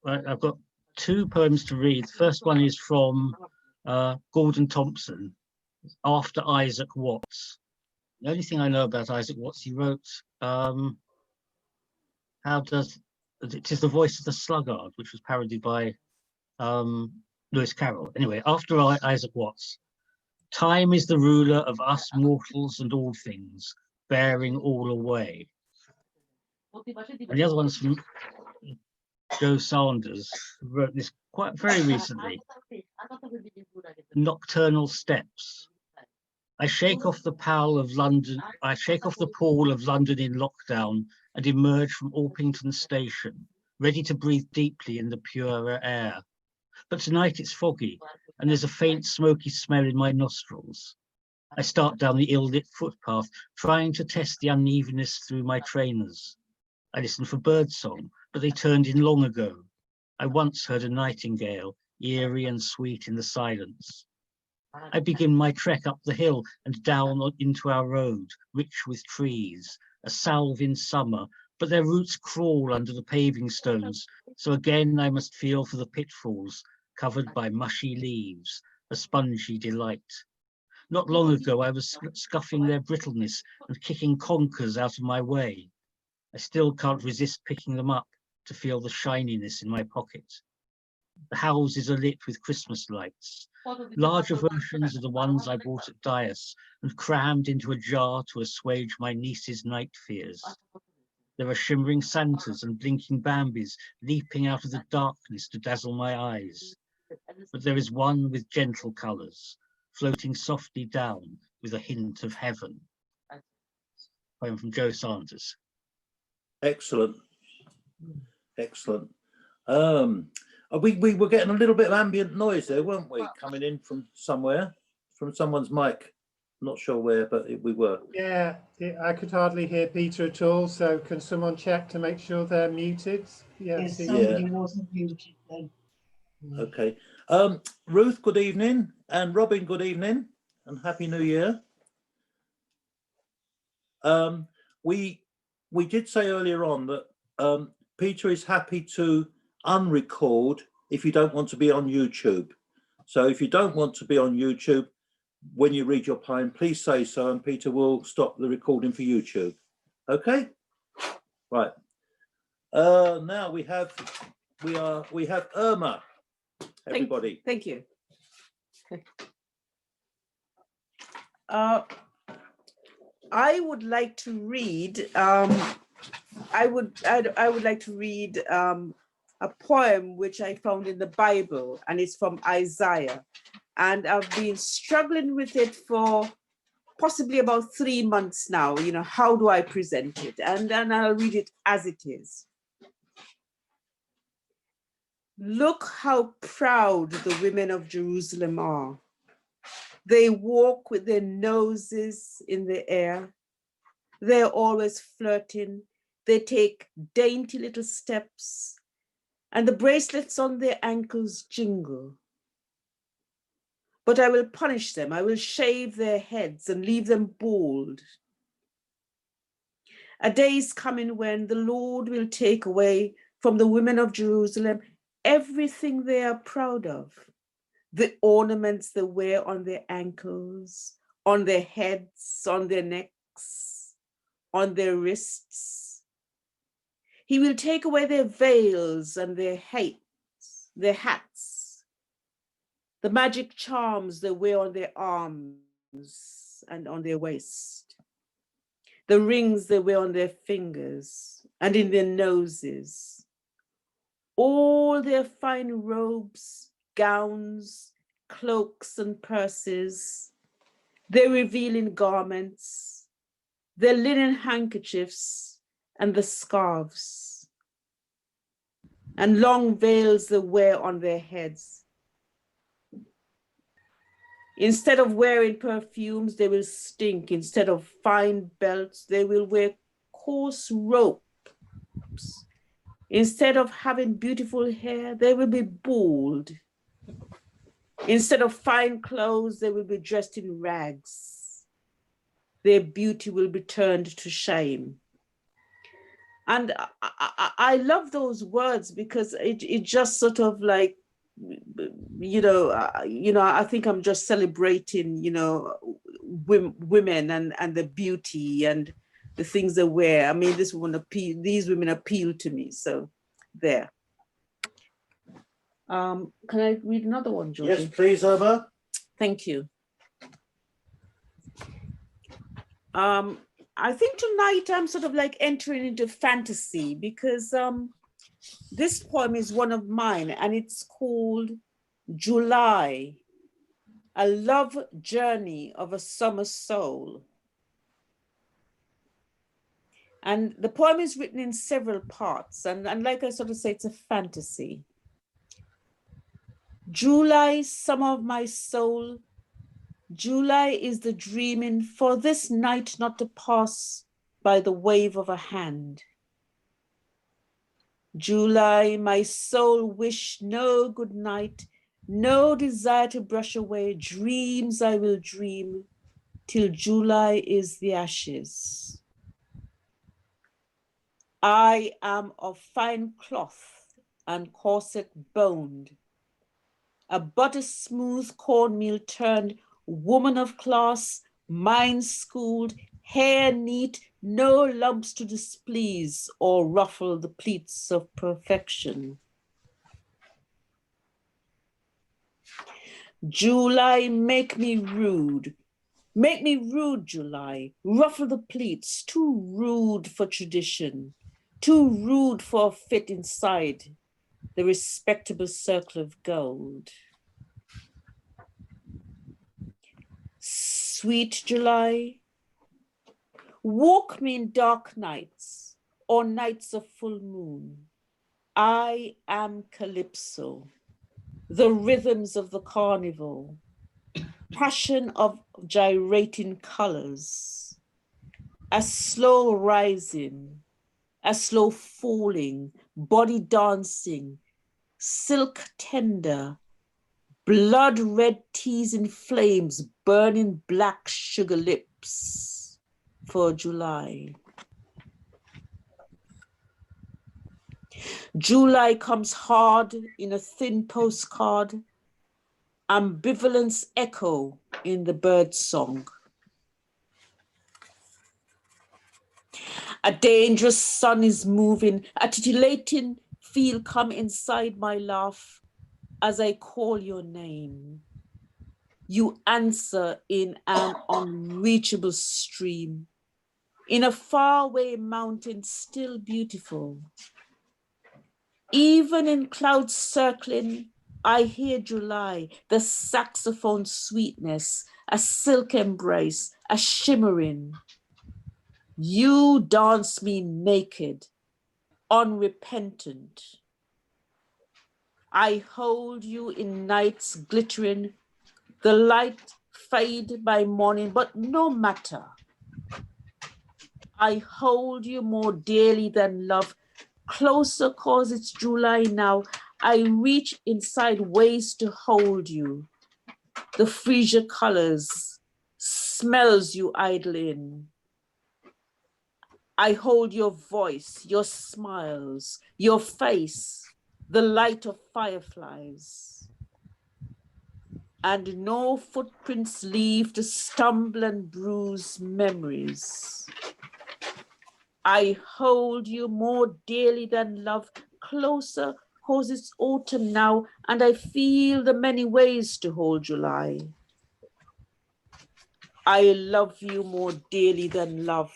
Right, I've got two poems to read. The first one is from Gordon Thompson, After Isaac Watts. The only thing I know about Isaac Watts, he wrote It is the Voice of the Sluggard, which was parodied by Lewis Carroll. Anyway, After Isaac Watts. Time is the ruler of us mortals and all things, bearing all away. And the other one's from Joe Sanders, who wrote this very recently. Nocturnal Steps. I shake off the pall of London in lockdown and emerge from Orpington Station, ready to breathe deeply in the purer air. But tonight it's foggy, and there's a faint smoky smell in my nostrils. I start down the ill-lit footpath, trying to test the unevenness through my trainers. I listen for birdsong, but they turned in long ago. I once heard a nightingale, eerie and sweet in the silence. I begin my trek up the hill and down into our road, rich with trees, a salve in summer, but their roots crawl under the paving stones, so again I must feel for the pitfalls, covered by mushy leaves, a spongy delight. Not long ago I was scuffing their brittleness and kicking conkers out of my way. I still can't resist picking them up to feel the shininess in my pocket. The houses are lit with Christmas lights. Larger versions of the ones I bought at Dias and crammed into a jar to assuage my niece's night fears. There are shimmering Santas and blinking Bambis leaping out of the darkness to dazzle my eyes. But there is one with gentle colours, floating softly down with a hint of heaven. Poem from Joe Sanders. Excellent. Excellent. We were getting a little bit of ambient noise there, weren't we? Coming in from somewhere, from someone's mic. Not sure where, but we were. Yeah, I could hardly hear Peter at all. So can someone check to make sure they're muted? Yes, somebody wasn't muted then. Okay. Ruth, good evening. And Robin, good evening. And Happy New Year. We did say earlier on that Peter is happy to unrecord if you don't want to be on YouTube. So if you don't want to be on YouTube when you read your poem, please say so, and Peter will stop the recording for YouTube. Okay? Right. Now we have Irma. Everybody. Thank you. I would like to read. I would like to read a poem which I found in the Bible, and it's from Isaiah. And I've been struggling with it for possibly about 3 months now. You know, how do I present it? And then I'll read it as it is. Look how proud the women of Jerusalem are. They walk with their noses in the air. They're always flirting. They take dainty little steps, and the bracelets on their ankles jingle. But I will punish them. I will shave their heads and leave them bald. A day is coming when the Lord will take away from the women of Jerusalem everything they are proud of. The ornaments they wear on their ankles, on their heads, on their necks, on their wrists. He will take away their veils and their hats, the magic charms they wear on their arms and on their waist, the rings they wear on their fingers and in their noses, all their fine robes, gowns, cloaks and purses, their revealing garments, their linen handkerchiefs and the scarves, and long veils they wear on their heads. Instead of wearing perfumes, they will stink. Instead of fine belts, they will wear coarse ropes. Instead of having beautiful hair, they will be bald. Instead of fine clothes, they will be dressed in rags. Their beauty will be turned to shame. And I love those words because it just sort of like, I think I'm just celebrating, women and the beauty and the things they wear. I mean, these women appeal to me. So there. Can I read another one, Georgie? Yes, please, Irma. Thank you. I think tonight I'm sort of like entering into fantasy because this poem is one of mine and it's called July, a love journey of a summer soul. And the poem is written in several parts. And like I sort of say, it's a fantasy. July, summer of my soul. July is the dreaming for this night not to pass by the wave of a hand. July, my soul wish no good night, no desire to brush away dreams I will dream till July is the ashes. I am of fine cloth and corset boned, a butter smooth cornmeal turned, woman of class, mind schooled, hair neat, no lumps to displease or ruffle the pleats of perfection. July, make me rude, July, ruffle the pleats, too rude for tradition, too rude for a fit inside the respectable circle of gold. Sweet July, walk me in dark nights or nights of full moon. I am Calypso, the rhythms of the carnival, passion of gyrating colors, a slow rising, a slow falling, body dancing, silk tender, blood red teas in flames, burning black sugar lips for July. July comes hard in a thin postcard, ambivalence echo in the bird song. A dangerous sun is moving, a titillating feel come inside my laugh as I call your name. You answer in an unreachable stream, in a faraway mountain still beautiful. Even in clouds circling, I hear July, the saxophone sweetness, a silk embrace, a shimmering. You dance me naked, unrepentant. I hold you in nights glittering, the light fade by morning, but no matter. I hold you more dearly than love, closer cause it's July now. I reach inside ways to hold you. The freesia colors, smells you idle in. I hold your voice, your smiles, your face, the light of fireflies. And no footprints leave to stumble and bruise memories. I hold you more dearly than love, closer cause it's autumn now, and I feel the many ways to hold July. I love you more dearly than love.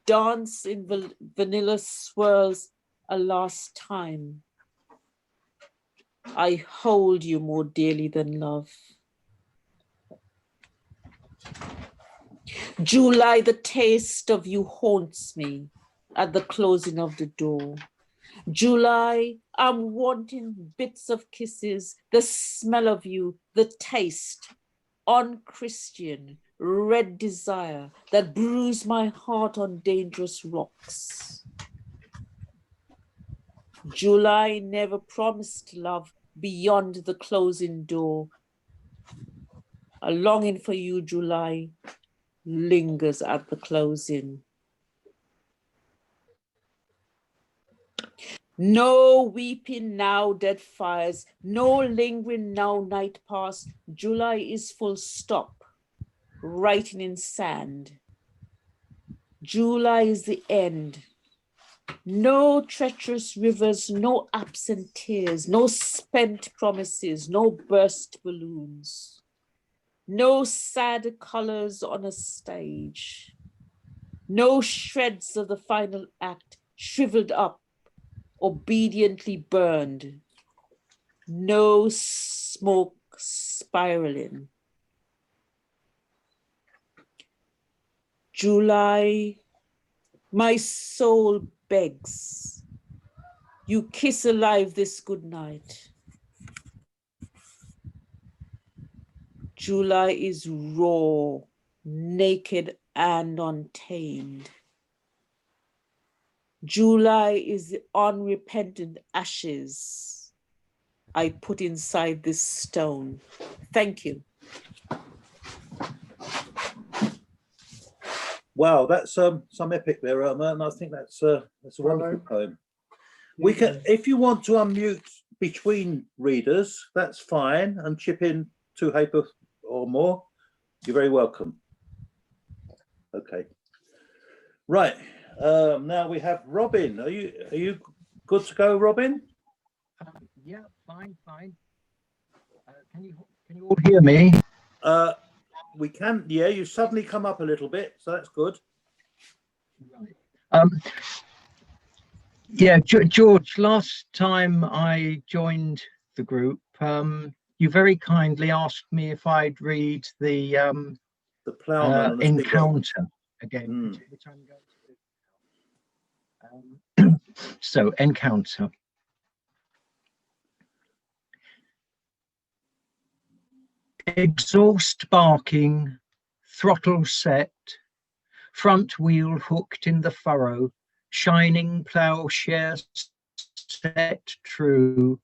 Dance in vanilla swirls a last time. I hold you more dearly than love. July, the taste of you haunts me at the closing of the door. July, I'm wanting bits of kisses, the smell of you, the taste, unchristian, red desire that bruise my heart on dangerous rocks. July never promised love beyond the closing door. A longing for you, July, lingers at the closing. No weeping now, dead fires, no lingering now, night past. July is full stop, writing in sand. July is the end. No treacherous rivers, no absent tears, no spent promises, no burst balloons, no sad colors on a stage, no shreds of the final act shriveled up, obediently burned, no smoke spiraling. July, my soul begs, you kiss alive this good night. July is raw, naked, and untamed. July is the unrepentant ashes I put inside this stone. Thank you. Wow, that's some epic there, Irma, and I think that's a wonderful poem. We can, if you want to unmute between readers, that's fine, and chip in 2 haper or more. You're very welcome. Okay. Right. Now we have Robin. Are you good to go, Robin? Yeah, fine. Can you all hear me? We can. Yeah, you suddenly come up a little bit, so that's good. Right. Yeah, George, last time I joined the group, you very kindly asked me if I'd read the Ploughman and the Encounter again, Mm. which I'm going to do. So, Encounter. Exhaust barking, throttle set, front wheel hooked in the furrow, shining ploughshare set true,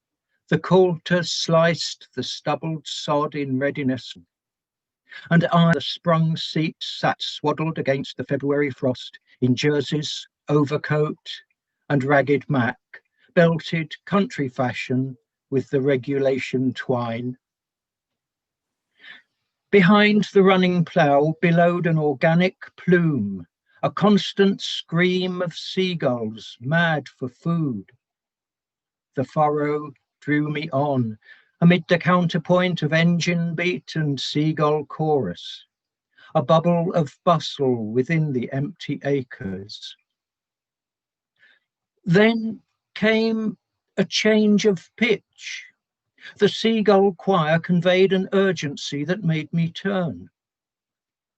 the coulter sliced the stubbled sod in readiness, and I, the sprung seat, sat swaddled against the February frost in jerseys, overcoat, and ragged mac, belted country fashion with the regulation twine. Behind the running plough billowed an organic plume, a constant scream of seagulls mad for food. The furrow drew me on, amid the counterpoint of engine beat and seagull chorus, a bubble of bustle within the empty acres. Then came a change of pitch. The seagull choir conveyed an urgency that made me turn.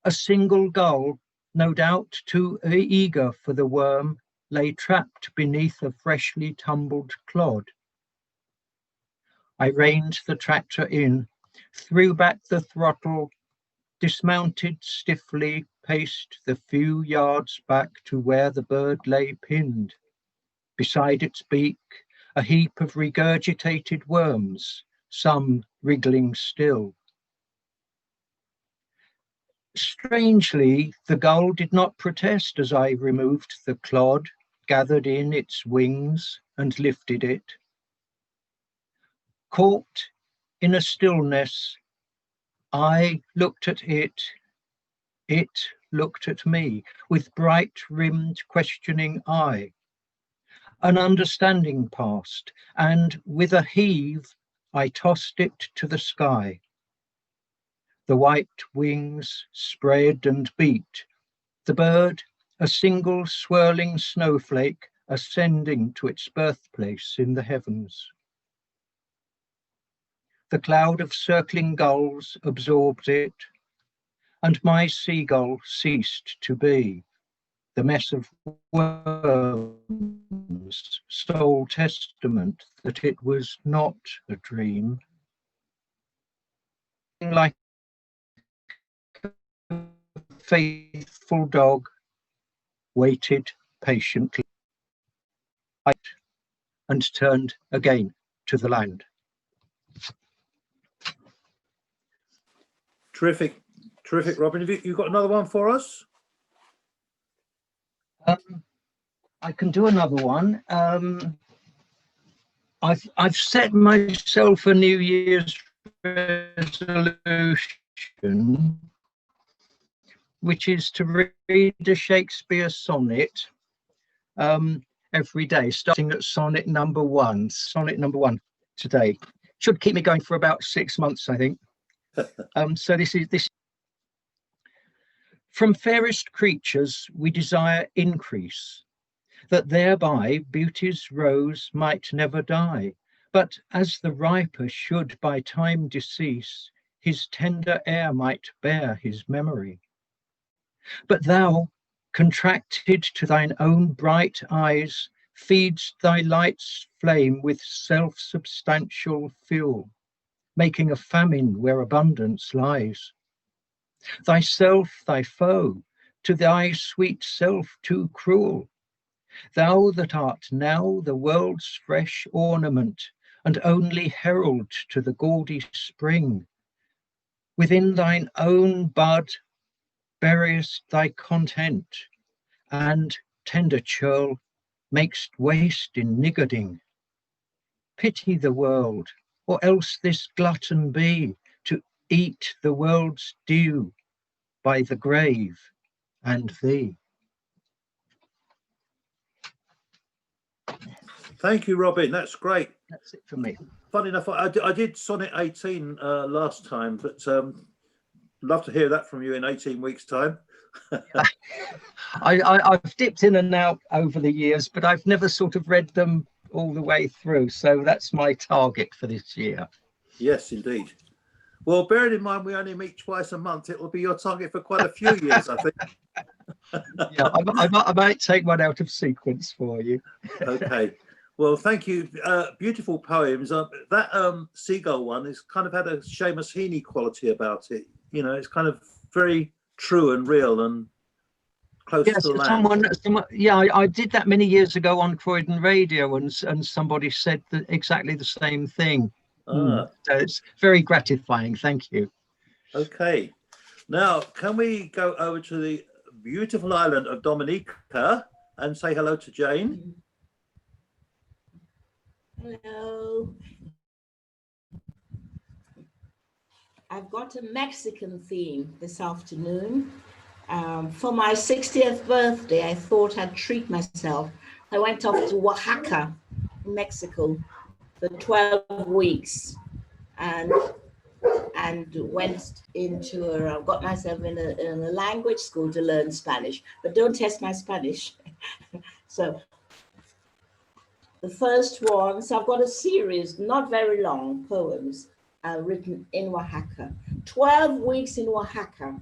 A single gull, no doubt too eager for the worm, lay trapped beneath a freshly tumbled clod. I reined the tractor in, threw back the throttle, dismounted stiffly, paced the few yards back to where the bird lay pinned. Beside its beak, a heap of regurgitated worms, some wriggling still. Strangely, the gull did not protest as I removed the clod, gathered in its wings, and lifted it. Caught in a stillness, I looked at it looked at me with bright-rimmed, questioning eye. An understanding passed, and with a heave, I tossed it to the sky. The white wings spread and beat, the bird, a single swirling snowflake, ascending to its birthplace in the heavens. The cloud of circling gulls absorbed it, and my seagull ceased to be. The mess of worms, sole testament that it was not a dream. Like a faithful dog, waited patiently, and turned again to the land. Terrific, terrific, Robin. Have you got another one for us? I can do another one. I've set myself a New Year's resolution, which is to read a Shakespeare sonnet every day, starting at sonnet number one today. Should keep me going for about 6 months, I think. So this is from fairest creatures we desire increase, that thereby beauty's rose might never die, but as the riper should by time decease, his tender air might bear his memory. But thou, contracted to thine own bright eyes, feedst thy light's flame with self-substantial fuel, making a famine where abundance lies. Thyself thy foe, to thy sweet self too cruel, thou that art now the world's fresh ornament, and only herald to the gaudy spring, within thine own bud buryest thy content, and, tender churl, makest waste in niggarding. Pity the world, or else this glutton be, to eat the world's dew by the grave and thee. Thank you, Robin. That's great. That's it for me. Funny enough, I did Sonnet 18 last time, but love to hear that from you in 18 weeks' time. I've dipped in and out over the years, but I've never sort of read them all the way through. So that's my target for this year. Yes, indeed. Well, bearing in mind we only meet twice a month, it will be your target for quite a few years, I think. Yeah, I might take one out of sequence for you. Okay. Well, thank you. Beautiful poems. That seagull one has kind of had a Seamus Heaney quality about it. You know, it's kind of very true and real and close to land. Someone, yeah, I did that many years ago on Croydon Radio, and somebody said exactly the same thing. So it's very gratifying. Thank you. Okay. Now, can we go over to the beautiful island of Dominica and say hello to Jane? Hello. I've got a Mexican theme this afternoon. For my 60th birthday, I thought I'd treat myself. I went off to Oaxaca, Mexico, for 12 weeks and went into got myself in a language school to learn Spanish, but don't test my Spanish. So the first one, so I've got a series, not very long, poems written in Oaxaca. 12 weeks in Oaxaca.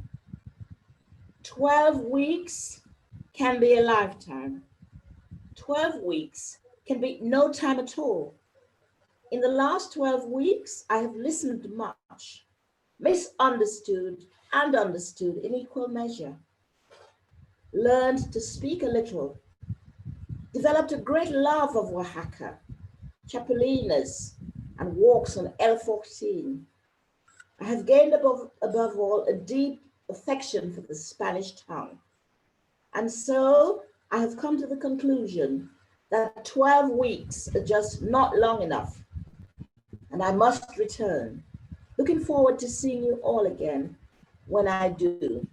12 weeks can be a lifetime. 12 weeks can be no time at all. In the last 12 weeks, I have listened much, misunderstood and understood in equal measure, learned to speak a little, developed a great love of Oaxaca, chapulines, and walks on El-14. I have gained above all a deep affection for the Spanish tongue. And so I have come to the conclusion that 12 weeks are just not long enough, and I must return. Looking forward to seeing you all again when I do.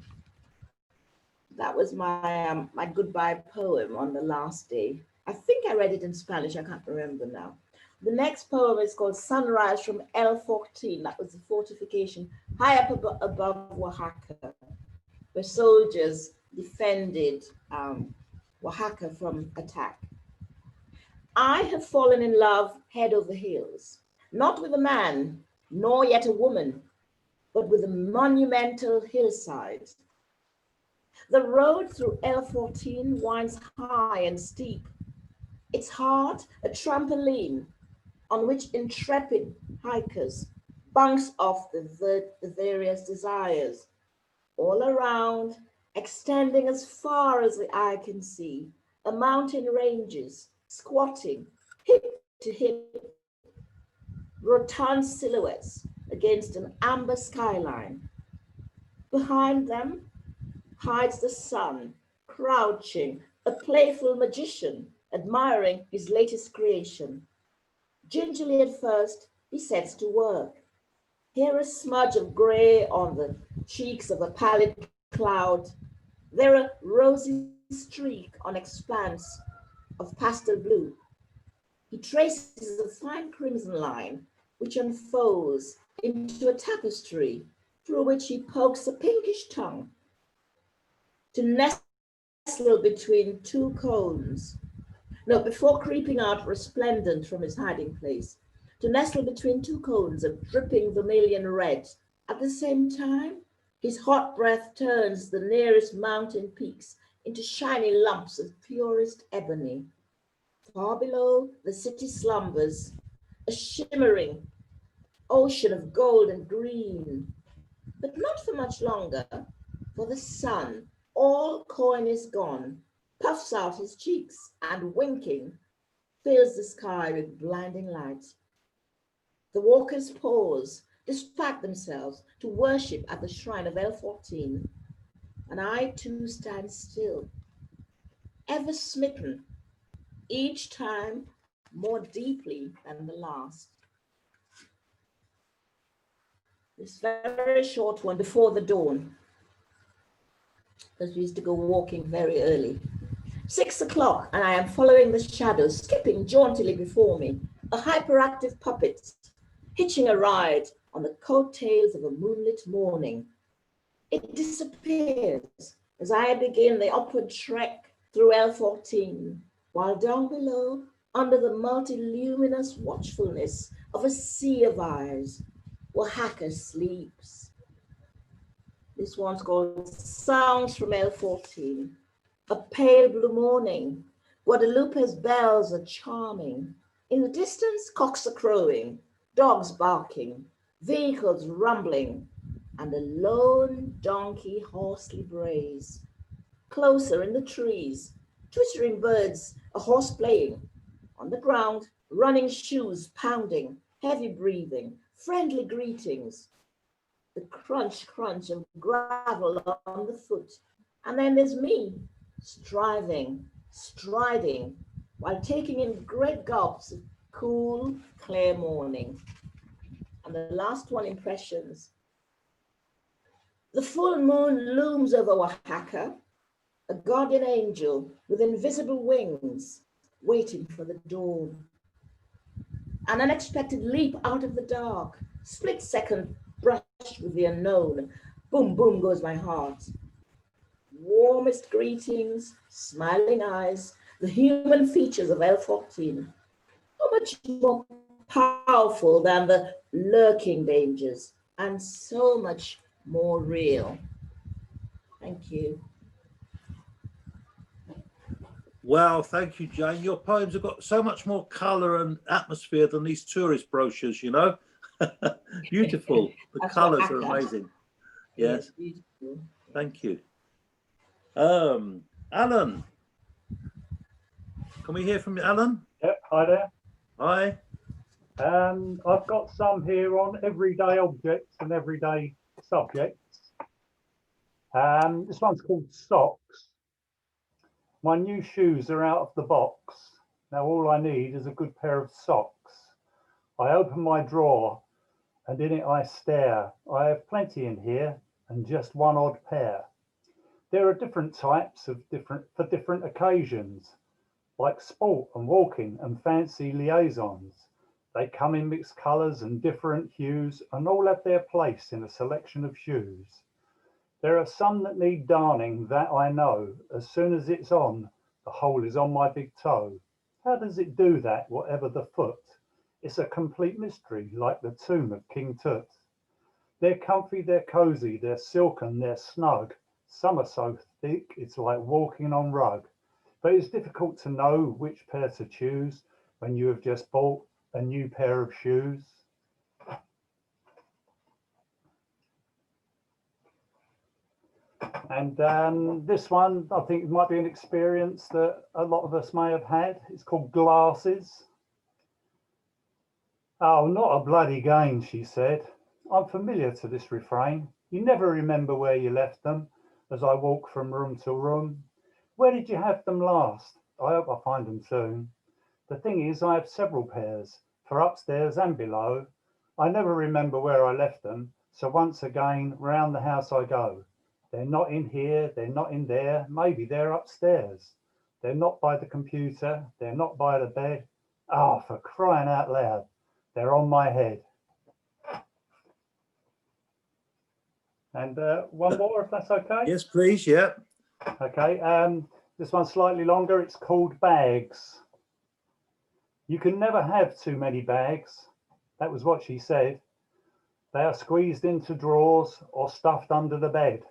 That was my my goodbye poem on the last day. I think I read it in Spanish, I can't remember now. The next poem is called Sunrise from El-14. That was the fortification high up above Oaxaca, where soldiers defended Oaxaca from attack. I have fallen in love head over heels, not with a man, nor yet a woman, but with a monumental hillside. The road through El-14 winds high and steep. Its heart, a trampoline on which intrepid hikers bounce off the various desires. All around, extending as far as the eye can see, are mountain ranges, squatting, hip to hip, rotund silhouettes against an amber skyline. Behind them hides the sun, crouching, a playful magician, admiring his latest creation. Gingerly at first, he sets to work. Here a smudge of grey on the cheeks of a pallid cloud. There a rosy streak on expanse of pastel blue. He traces a fine crimson line which unfolds into a tapestry through which he pokes a pinkish tongue to nestle between two cones. No, before creeping out resplendent from his hiding place, to nestle between two cones of dripping vermilion red. At the same time, his hot breath turns the nearest mountain peaks into shiny lumps of purest ebony. Far below, the city slumbers, a shimmering ocean of gold and green, but not for much longer, for the sun, all coin is gone, puffs out his cheeks and winking, fills the sky with blinding light. The walkers pause, distract themselves to worship at the shrine of L14, and I too stand still, ever smitten, each time more deeply than the last. This very short one before the dawn, because we used to go walking very early. 6 o'clock, and I am following the shadows, skipping jauntily before me, a hyperactive puppet, hitching a ride on the coattails of a moonlit morning. It disappears as I begin the upward trek through L14, while down below, under the multiluminous watchfulness of a sea of eyes, Oaxaca sleeps. This one's called Sounds from L14. A pale blue morning. Guadalupe's bells are charming. In the distance, cocks are crowing, dogs barking, vehicles rumbling, and a lone donkey hoarsely brays. Closer in the trees, twittering birds, a horse playing. On the ground, running shoes pounding, heavy breathing, friendly greetings. The crunch, crunch of gravel on the foot. And then there's me, striving, striding, while taking in great gulps of cool, clear morning. And the last one, impressions. The full moon looms over Oaxaca, a guardian angel with invisible wings, waiting for the dawn. An unexpected leap out of the dark, split second brush with the unknown. Boom, boom goes my heart. Warmest greetings, smiling eyes, the human features of L14. So much more powerful than the lurking dangers, and so much more real. Thank you. Wow, thank you, Jane. Your poems have got so much more colour and atmosphere than these tourist brochures, you know. Beautiful. The colours are amazing. Yes. Beautiful. Thank you. Alan. Can we hear from you, Alan? Yep, hi there. Hi. I've got some here on everyday objects and everyday subjects. This one's called socks. My new shoes are out of the box. Now all I need is a good pair of socks. I open my drawer and in it I stare. I have plenty in here and just one odd pair. There are different types of for different occasions, like sport and walking and fancy liaisons. They come in mixed colours and different hues and all have their place in a selection of shoes. There are some that need darning, that I know. As soon as it's on, the hole is on my big toe. How does it do that, whatever the foot? It's a complete mystery, like the tomb of King Tut. They're comfy, they're cosy, they're silken, they're snug. Some are so thick, it's like walking on rug. But it's difficult to know which pair to choose when you have just bought a new pair of shoes. And this one, I think it might be an experience that a lot of us may have had. It's called glasses. Oh, not a bloody game, she said. I'm familiar to this refrain. You never remember where you left them as I walk from room to room. Where did you have them last? I hope I find them soon. The thing is, I have several pairs for upstairs and below. I never remember where I left them, so once again round the house I go. They're not in here, they're not in there, maybe they're upstairs. They're not by the computer, they're not by the bed. Oh, for crying out loud, they're on my head. And one more, if that's okay. Yes, please. Yeah. Okay, this one's slightly longer. It's called Bags. You can never have too many bags. That was what she said. They are squeezed into drawers or stuffed under the bed.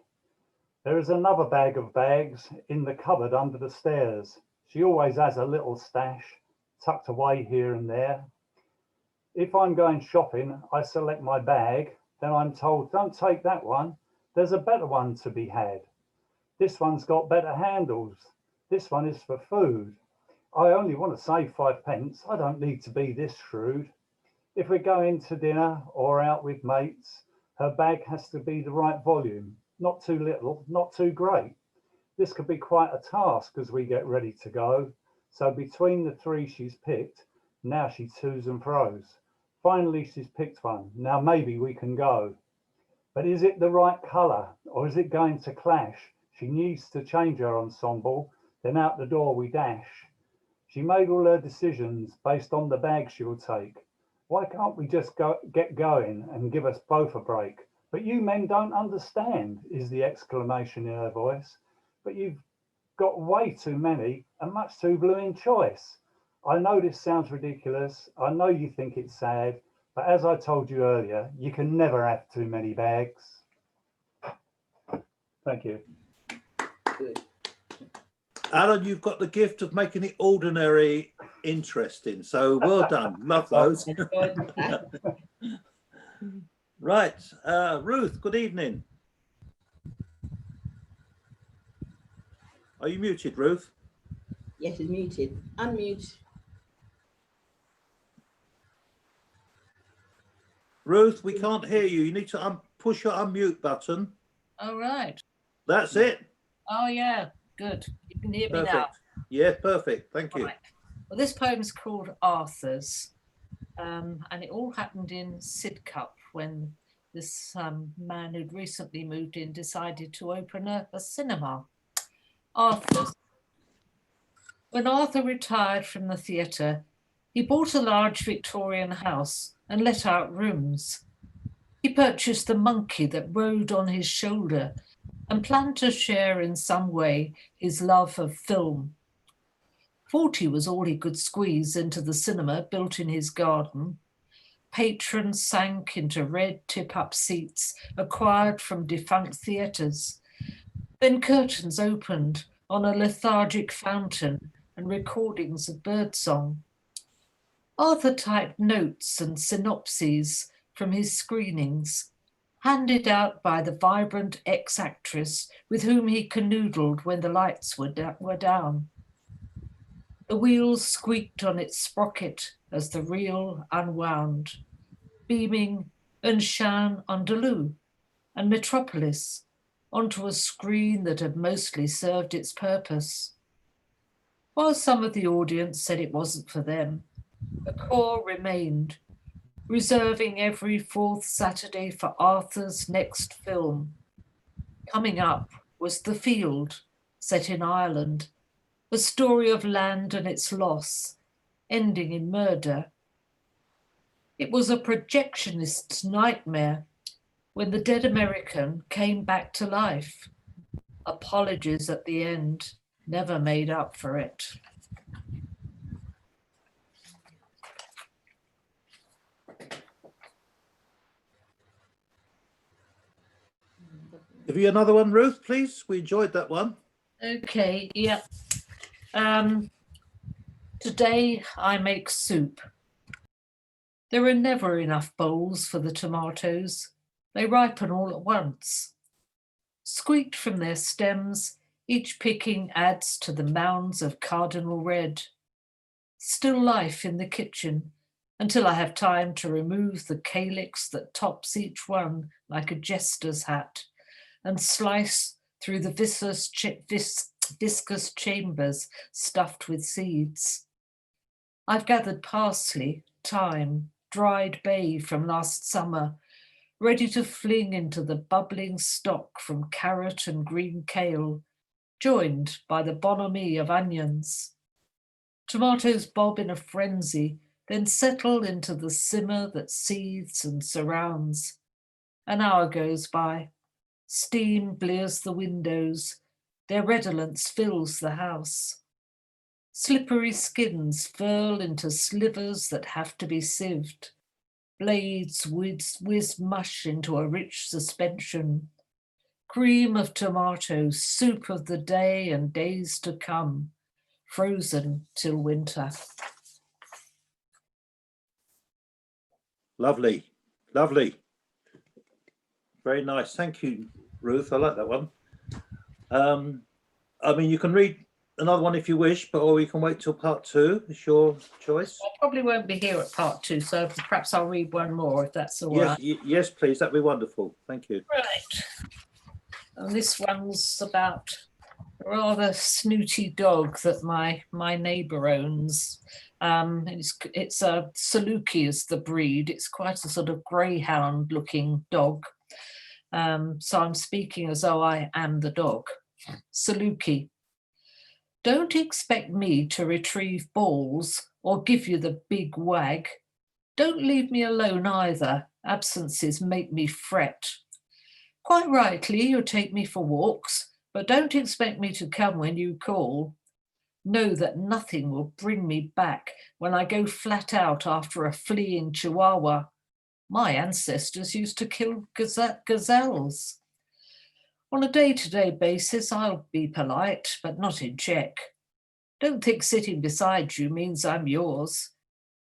There is another bag of bags in the cupboard under the stairs. She always has a little stash tucked away here and there. If I'm going shopping, I select my bag. Then I'm told, don't take that one. There's a better one to be had. This one's got better handles. This one is for food. I only want to save 5 pence. I don't need to be this shrewd. If we're going to dinner or out with mates, her bag has to be the right volume. Not too little, not too great. This could be quite a task as we get ready to go. So between the 3 she's picked, now she toos and fro's. Finally, she's picked one. Now maybe we can go. But is it the right colour or is it going to clash? She needs to change her ensemble, then out the door we dash. She made all her decisions based on the bag she'll take. Why can't we just get going and give us both a break? But you men don't understand, is the exclamation in her voice. But you've got way too many and much too blooming choice. I know this sounds ridiculous. I know you think it's sad, but as I told you earlier, you can never have too many bags. Thank you. Good. Alan, you've got the gift of making it ordinary interesting. So well done. Love those. Right. Ruth, good evening. Are you muted, Ruth? Yes, it's muted. Unmute. Ruth, we can't hear you. You need to push your unmute button. All right. That's it. Oh, yeah. Good. You can hear me now. Perfect. Yeah, perfect. Thank you. Right. Well, this poem is called Arthur's, and it all happened in Sidcup when this man who'd recently moved in decided to open a cinema. Arthur's. When Arthur retired from the theatre, he bought a large Victorian house and let out rooms. He purchased the monkey that rode on his shoulder and planned to share in some way his love of film. 40 was all he could squeeze into the cinema built in his garden. Patrons sank into red tip-up seats acquired from defunct theatres. Then curtains opened on a lethargic fountain and recordings of birdsong. Arthur typed notes and synopses from his screenings, handed out by the vibrant ex-actress with whom he canoodled when the lights were down. The wheel squeaked on its sprocket as the reel unwound, beaming Unshan Andalou and Metropolis onto a screen that had mostly served its purpose. While some of the audience said it wasn't for them, the core remained, reserving every 4th Saturday for Arthur's next film. Coming up was The Field, set in Ireland, a story of land and its loss, ending in murder. It was a projectionist's nightmare when the dead American came back to life. Apologies at the end never made up for it. Have you another one, Ruth, please? We enjoyed that one. Okay, yeah. Today I make soup. There are never enough bowls for the tomatoes. They ripen all at once. Squeaked from their stems, each picking adds to the mounds of cardinal red. Still life in the kitchen until I have time to remove the calyx that tops each one like a jester's hat and slice through the viscous chambers stuffed with seeds. I've gathered parsley, thyme, dried bay from last summer, ready to fling into the bubbling stock from carrot and green kale, joined by the bonhomie of onions. Tomatoes bob in a frenzy, then settle into the simmer that seethes and surrounds. An hour goes by. Steam blears the windows. Their redolence fills the house. Slippery skins furl into slivers that have to be sieved. Blades whiz mush into a rich suspension. Cream of tomatoes, soup of the day and days to come, frozen till winter. Lovely, lovely. Very nice. Thank you, Ruth. I like that one. I mean, you can read another one if you wish, or we can wait till part 2. It's your choice. I probably won't be here at part 2, so perhaps I'll read one more if that's all right. Yes, please. That'd be wonderful. Thank you. Right. And this one's about a rather snooty dog that my neighbour owns. It's a Saluki is the breed. It's quite a sort of greyhound looking dog. So I'm speaking as though I am the dog. Saluki. Don't expect me to retrieve balls or give you the big wag. Don't leave me alone either. Absences make me fret. Quite rightly, you take me for walks, but don't expect me to come when you call. Know that nothing will bring me back when I go flat out after a fleeing chihuahua. My ancestors used to kill gazelles. On a day-to-day basis, I'll be polite, but not in check. Don't think sitting beside you means I'm yours.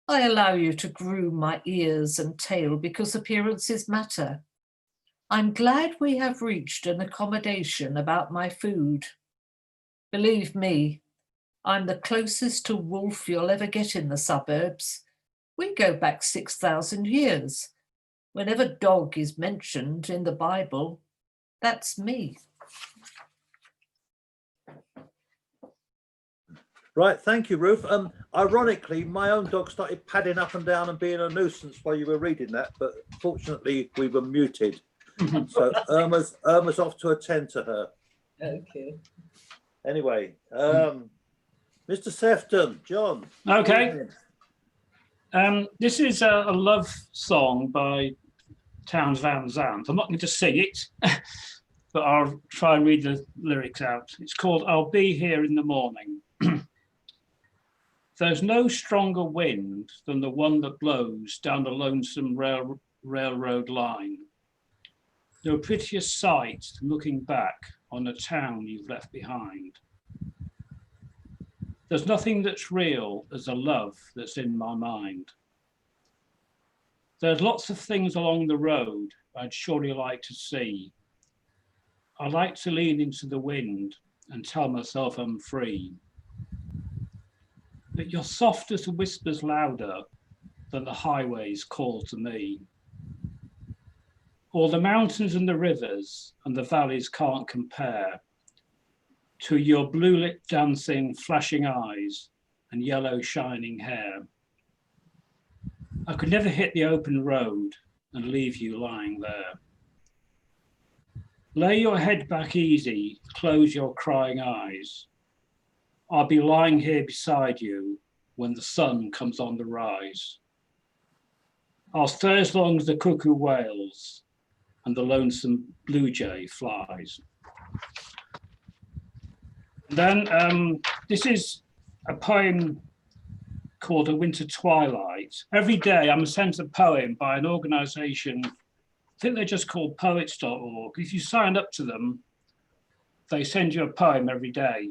I allow you to groom my ears and tail because appearances matter. I'm glad we have reached an accommodation about my food. Believe me, I'm the closest to wolf you'll ever get in the suburbs. We go back 6,000 years. Whenever dog is mentioned in the Bible, that's me. Right, thank you, Ruth. Ironically, my own dog started padding up and down and being a nuisance while you were reading that, but fortunately we were muted. So Irma's off to attend to her. Okay. Anyway, Mr. Sefton, John. Okay. This is a love song by Townes Van Zandt. I'm not going to sing it, but I'll try and read the lyrics out. It's called I'll Be Here in the Morning. There's no stronger wind than the one that blows down the lonesome railroad line. No prettier sight than looking back on the town you've left behind. There's nothing that's real as a love that's in my mind. There's lots of things along the road I'd surely like to see. I like to lean into the wind and tell myself I'm free. But you're soft as the whispers louder than the highways call to me. All the mountains and the rivers and the valleys can't compare to your blue lit dancing, flashing eyes and yellow shining hair. I could never hit the open road and leave you lying there. Lay your head back easy, close your crying eyes. I'll be lying here beside you when the sun comes on the rise. I'll stay as long as the cuckoo wails and the lonesome blue jay flies. Then this is a poem called A Winter Twilight. Every day I'm sent a poem by an organisation, I think they're just called poets.org. If you sign up to them, they send you a poem every day.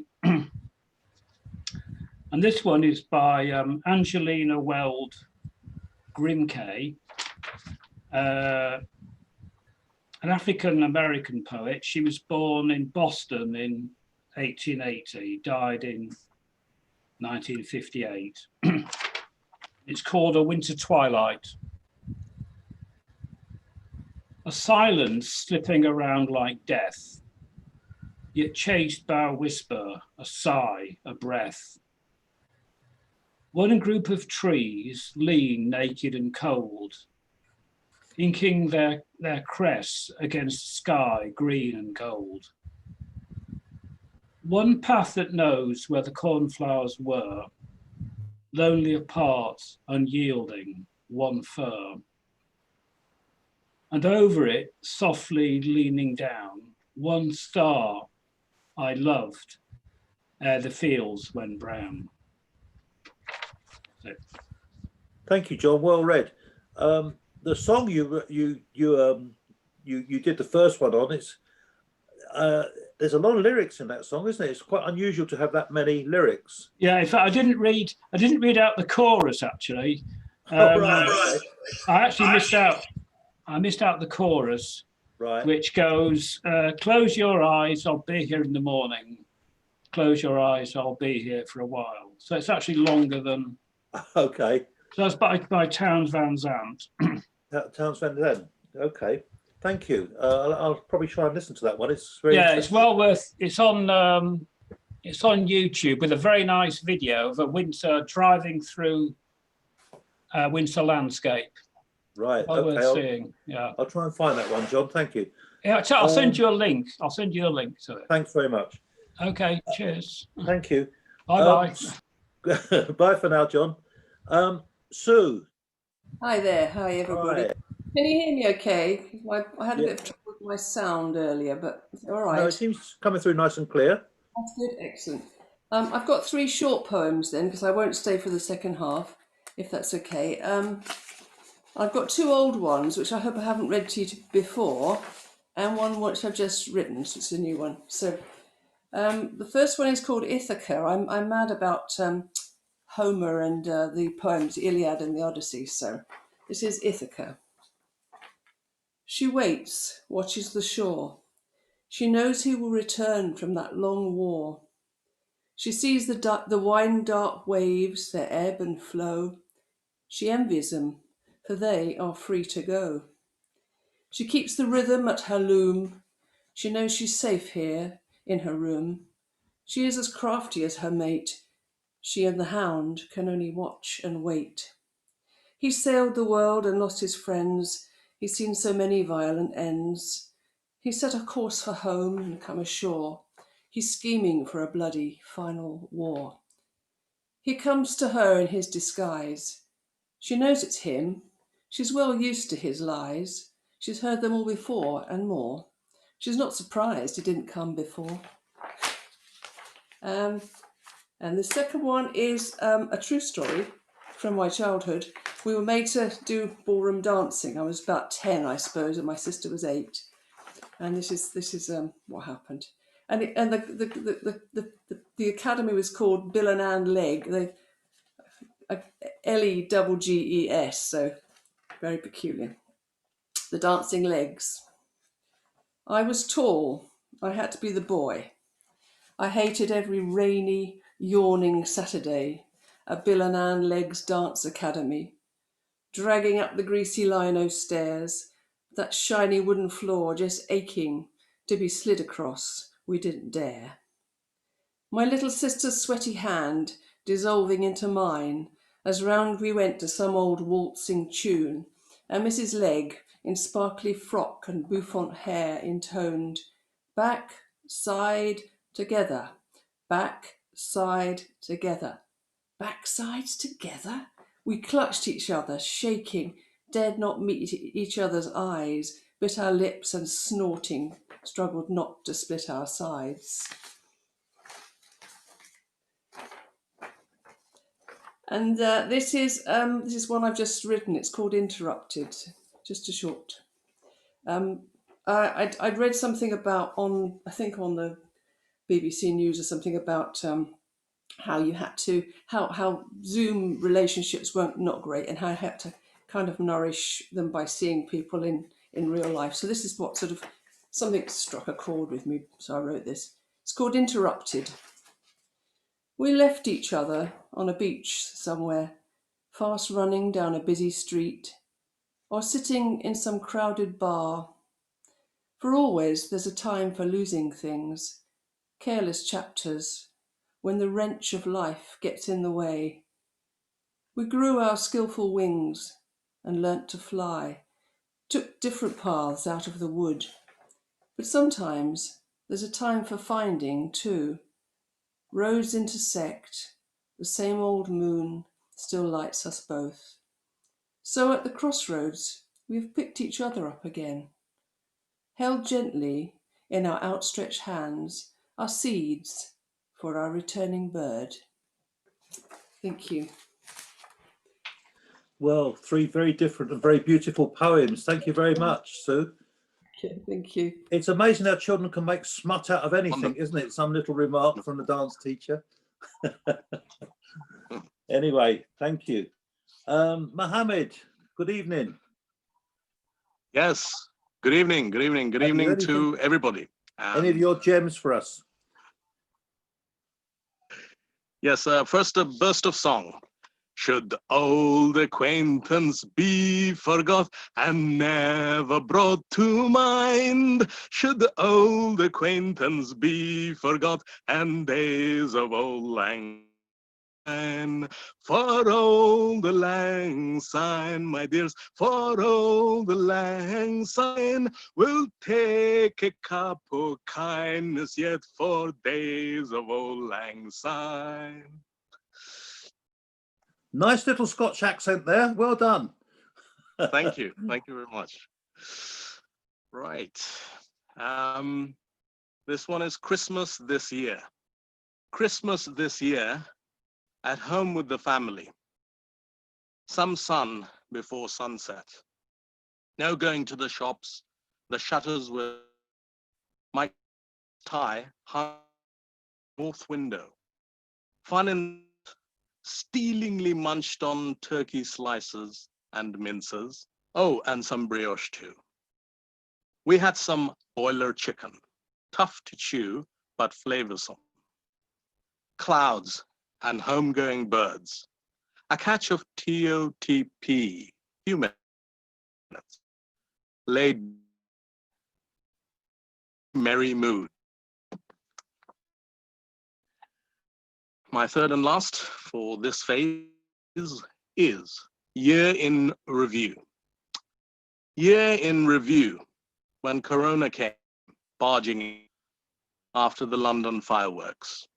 And this one is by Angelina Weld Grimke, an African-American poet. She was born in Boston in 1880, died in 1958. It's called A Winter Twilight. A silence slipping around like death, yet chased by a whisper, a sigh, a breath. One group of trees, lean, naked and cold, inking their crests against sky, green and gold. One path that knows where the cornflowers were, lonely apart, unyielding, one fir. And over it, softly leaning down, one star I loved ere the fields went brown. Thank you, John. Well read. The song you did the first one on, it's there's a lot of lyrics in that song, isn't it? It's quite unusual to have that many lyrics. Yeah, in fact, I didn't read out the chorus actually. Right. I actually missed out. I missed out the chorus, Right. which goes, "Close your eyes, I'll be here in the morning. Close your eyes, I'll be here for a while." So it's actually longer than. Okay. So that's by Townes Van Zandt. Townes Van Zandt. Okay. Thank you. I'll probably try and listen to that one. It's very It's well worth. It's on YouTube with a very nice video of a winter driving through winter landscape. Right. Well Okay. worth seeing. Yeah. I'll try and find that one, John. Thank you. Yeah. I'll send you a link. I'll send you a link to it. Thanks very much. Okay. Cheers. Thank you. Bye bye. Bye for now, John. Sue. Hi there. Hi, everybody. Hi. Can you hear me okay? I had a bit of trouble with my sound earlier, but all right. No, it seems coming through nice and clear. That's good. Excellent. I've got 3 short poems then, because I won't stay for the second half, if that's okay. I've got 2 old ones, which I hope I haven't read to you before, and one which I've just written, so it's a new one. So the first one is called Ithaca. I'm mad about Homer and the poems, the Iliad and the Odyssey. So this is Ithaca. She waits, watches the shore. She knows he will return from that long war. She sees the wine-dark waves, their ebb and flow. She envies them, for they are free to go. She keeps the rhythm at her loom. She knows she's safe here, in her room. She is as crafty as her mate. She and the hound can only watch and wait. He sailed the world and lost his friends. He's seen so many violent ends. He set a course for home and come ashore. He's scheming for a bloody final war. He comes to her in his disguise. She knows it's him. She's well used to his lies. She's heard them all before and more. She's not surprised he didn't come before. And the second one is a true story from my childhood. We were made to do ballroom dancing. I was about 10, I suppose, and my sister was 8. And this is what happened. And the academy was called Bill and Ann Legg. Legges, so very peculiar. The dancing legs. I was tall. I had to be the boy. I hated every rainy, yawning Saturday at Bill and Ann Legg's Dance Academy, dragging up the greasy lino stairs, that shiny wooden floor just aching to be slid across. We didn't dare. My little sister's sweaty hand dissolving into mine as round we went to some old waltzing tune, and Mrs. Legg, in sparkly frock and bouffant hair, intoned, "Back, side, together, back, side, together." Backsides together? We clutched each other, shaking, dared not meet each other's eyes, bit our lips and snorting, struggled not to split our sides. And this is one I've just written. It's called Interrupted. Just a short. I'd read something about on the BBC News or something about how you had to how Zoom relationships weren't not great, and how I had to kind of nourish them by seeing people in real life. So this is what sort of something struck a chord with me. So I wrote this. It's called Interrupted. We left each other on a beach somewhere, fast running down a busy street, or sitting in some crowded bar. For always there's a time for losing things, careless chapters, when the wrench of life gets in the way. We grew our skillful wings and learnt to fly, took different paths out of the wood. But sometimes there's a time for finding too. Roads intersect, the same old moon still lights us both. So at the crossroads, we've picked each other up again. Held gently in our outstretched hands are seeds for our returning bird. Thank you. Well, 3 very different and very beautiful poems. Thank you very much, Sue. Thank you. It's amazing how children can make smut out of anything, isn't it? Some little remark from the dance teacher. Anyway, thank you. Mohammed, good evening. Yes, good evening, good evening, good evening to everybody. Any of your gems for us? Yes, first a burst of song. Should old acquaintance be forgot and never brought to mind? Should old acquaintance be forgot and days of old lang syne? For old lang syne, my dears, for old lang syne, we'll take a cup of kindness yet for days of old lang syne. Nice little Scotch accent there. Well done. Thank you. Thank you very much. Right. This one is Christmas this year. Christmas this year, at home with the family. Some sun before sunset. No going to the shops. The shutters were my tie hung north window. Fun in stealingly munched on turkey slices and minces. Oh, and some brioche too. We had some boiler chicken, tough to chew, but flavorsome. Clouds and homegoing birds. A catch of TOTP, few minutes. Laid merry mood. My third and last for this phase is year in review. Year in review, when Corona came barging in after the London fireworks.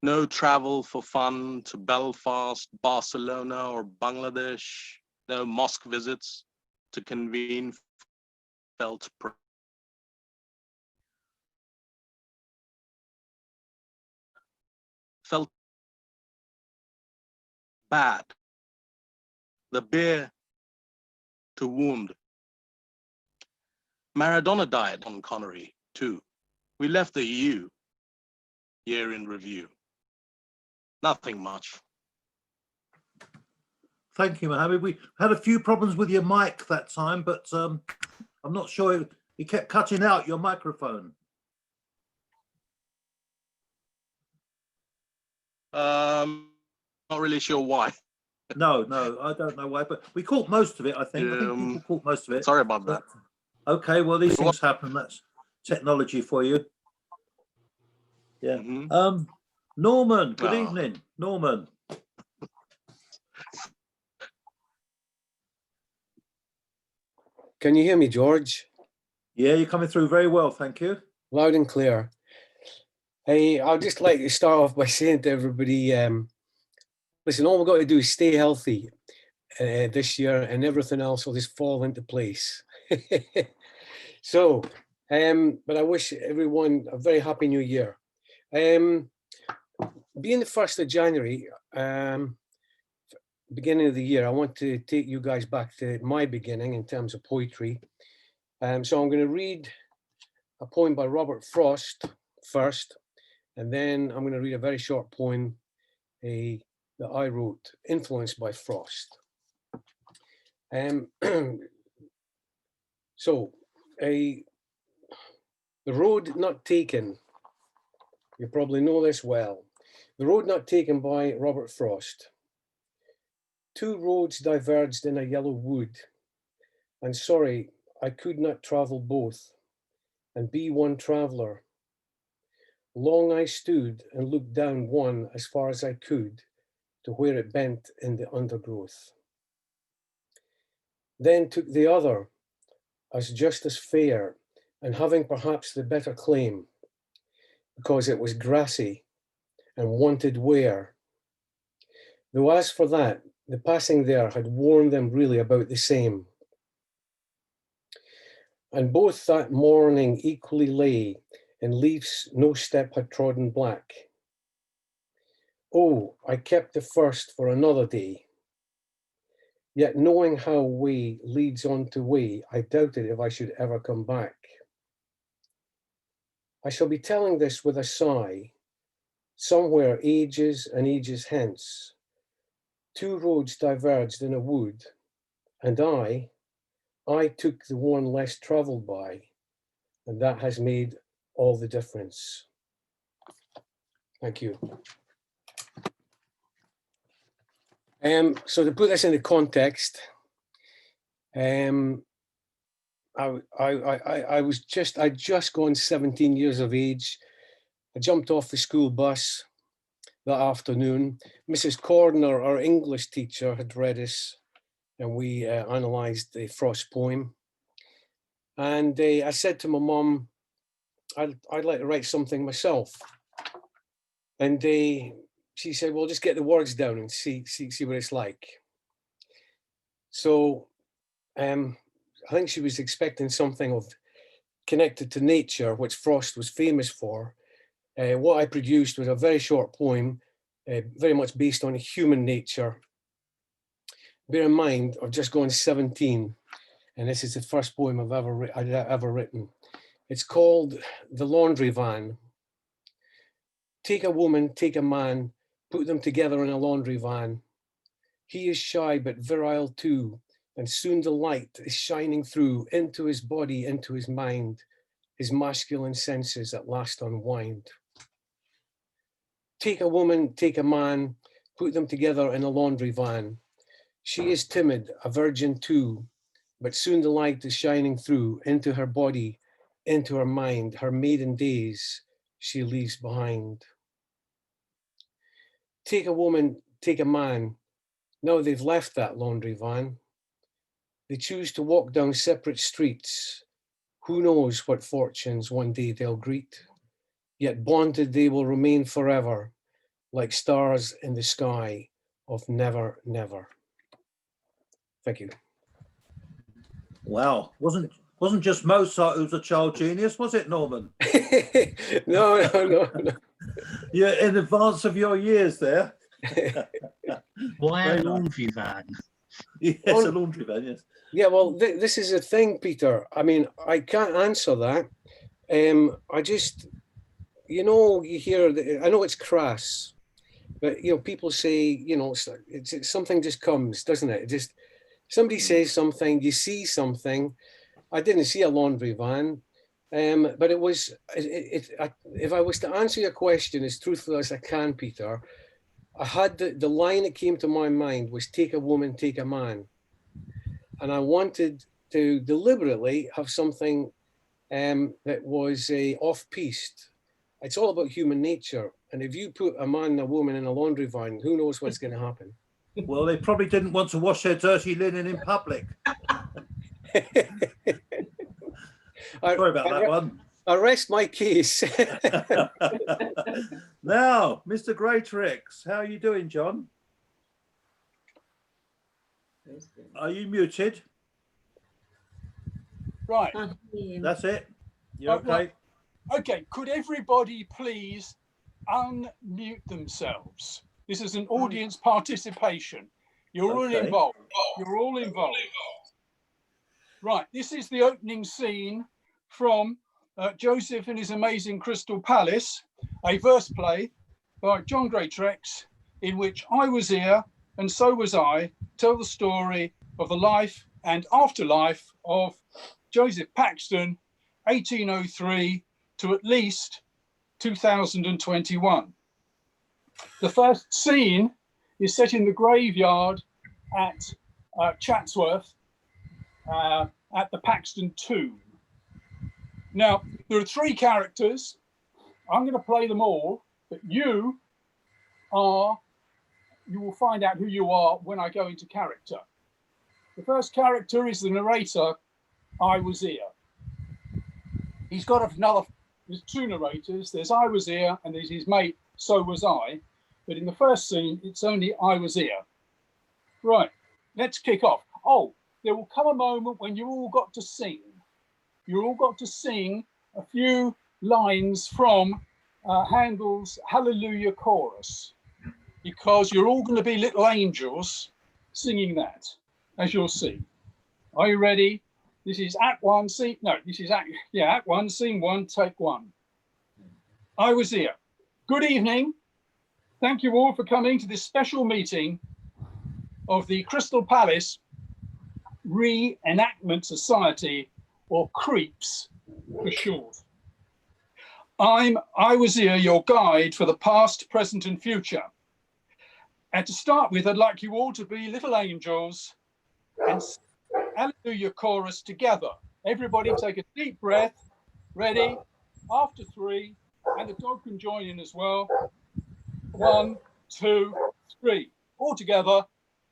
No travel for fun to Belfast, Barcelona, or Bangladesh. No mosque visits to convene felt bad. The beer to wound. Maradona died on Connery too. We left the EU, year in review. Nothing much. Thank you, Mohammed. We had a few problems with your mic that time, but I'm not sure. It kept cutting out your microphone. Not really sure why. No, I don't know why, but we caught most of it, I think. I think people caught most of it. Sorry about that. Okay, well, these things happen. That's technology for you. Yeah. Norman, good evening. Norman. Can you hear me, George? Yeah, you're coming through very well, thank you. Loud and clear. Hey, I'd just like to start off by saying to everybody, listen, all we've got to do is stay healthy this year and everything else will just fall into place. So, but I wish everyone a very happy new year. Being the 1st of January, beginning of the year, I want to take you guys back to my beginning in terms of poetry. So I'm going to read a poem by Robert Frost first, and then I'm going to read a very short poem that I wrote, influenced by Frost. So, the road not taken. You probably know this well. The road not taken by Robert Frost. 2 roads diverged in a yellow wood, and sorry, I could not travel both, and be one traveller. Long I stood and looked down one as far as I could, to where it bent in the undergrowth. Then took the other as just as fair, and having perhaps the better claim, because it was grassy and wanted wear. Though as for that, the passing there had worn them really about the same. And both that morning equally lay in leaves no step had trodden black. Oh, I kept the first for another day. Yet knowing how way leads on to way, I doubted if I should ever come back. I shall be telling this with a sigh, somewhere ages and ages hence. Two roads diverged in a wood, and I took the one less travelled by, and that has made all the difference. Thank you. So to put this into context, I'd just gone 17 years of age. I jumped off the school bus that afternoon. Mrs. Cordner, our English teacher, had read us, and we analysed the Frost poem. And I said to my mum, I'd like to write something myself. And she said, well, just get the words down and see what it's like. So I think she was expecting something connected to nature, which Frost was famous for. What I produced was a very short poem, very much based on human nature. Bear in mind, I've just gone 17, and this is the first poem I've ever written. It's called The Laundry Van. Take a woman, take a man, put them together in a laundry van. He is shy but virile too, and soon the light is shining through into his body, into his mind. His masculine senses at last unwind. Take a woman, take a man, put them together in a laundry van. She is timid, a virgin too, but soon the light is shining through into her body, into her mind, her maiden days she leaves behind. Take a woman, take a man. Now they've left that laundry van. They choose to walk down separate streets. Who knows what fortunes one day they'll greet, yet bonded they will remain forever, like stars in the sky of never, never. Thank you. Wow, wasn't just Mozart who was a child genius, was it, Norman? No. You're in advance of your years there. Why a laundry van? Yes, a laundry van, yes. Yeah, well, this is the thing, Peter. I mean, I can't answer that. I just, you hear, I know it's crass, but, people say, it's something just comes, doesn't it? Somebody says something, you see something. I didn't see a laundry van, but it was, if I was to answer your question as truthfully as I can, Peter, I had the line that came to my mind was take a woman, take a man. And I wanted to deliberately have something that was off-piste. It's all about human nature. And if you put a man and a woman in a laundry van, who knows what's going to happen? Well, they probably didn't want to wash their dirty linen in public. Sorry about that one. I rest my case. Now, Mr. Greatrix, how are you doing, John? Are you muted? Right. That's it. You're okay. Okay, could everybody please unmute themselves? This is an audience participation. You're all involved. You're all involved. Right, this is the opening scene from Joseph and His Amazing Crystal Palace, a verse play by John Greatrex, in which I was here and so was I, tell the story of the life and afterlife of Joseph Paxton, 1803 to at least 2021. The first scene is set in the graveyard at Chatsworth at the Paxton tomb. Now, there are three characters. I'm going to play them all, but you are you will find out who you are when I go into character. The first character is the narrator, I Was Here. He's got there's two narrators. There's I Was Here and there's his mate, So Was I. But in the first scene, it's only I Was Here. Right, let's kick off. Oh, there will come a moment when you all got to sing. You all got to sing a few lines from Handel's Hallelujah Chorus, because you're all going to be little angels singing that, as you'll see. Are you ready? This is Act 1, scene, no, this is Act 1, Scene 1, Take 1. I Was Here. Good evening. Thank you all for coming to this special meeting of the Crystal Palace Reenactment Society, or CREEPS for short. I Was Here, your guide for the past, present and future. And to start with, I'd like you all to be little angels and sing Hallelujah Chorus together. Everybody take a deep breath. Ready? After 3, and the dog can join in as well. 1, 2, 3. All together.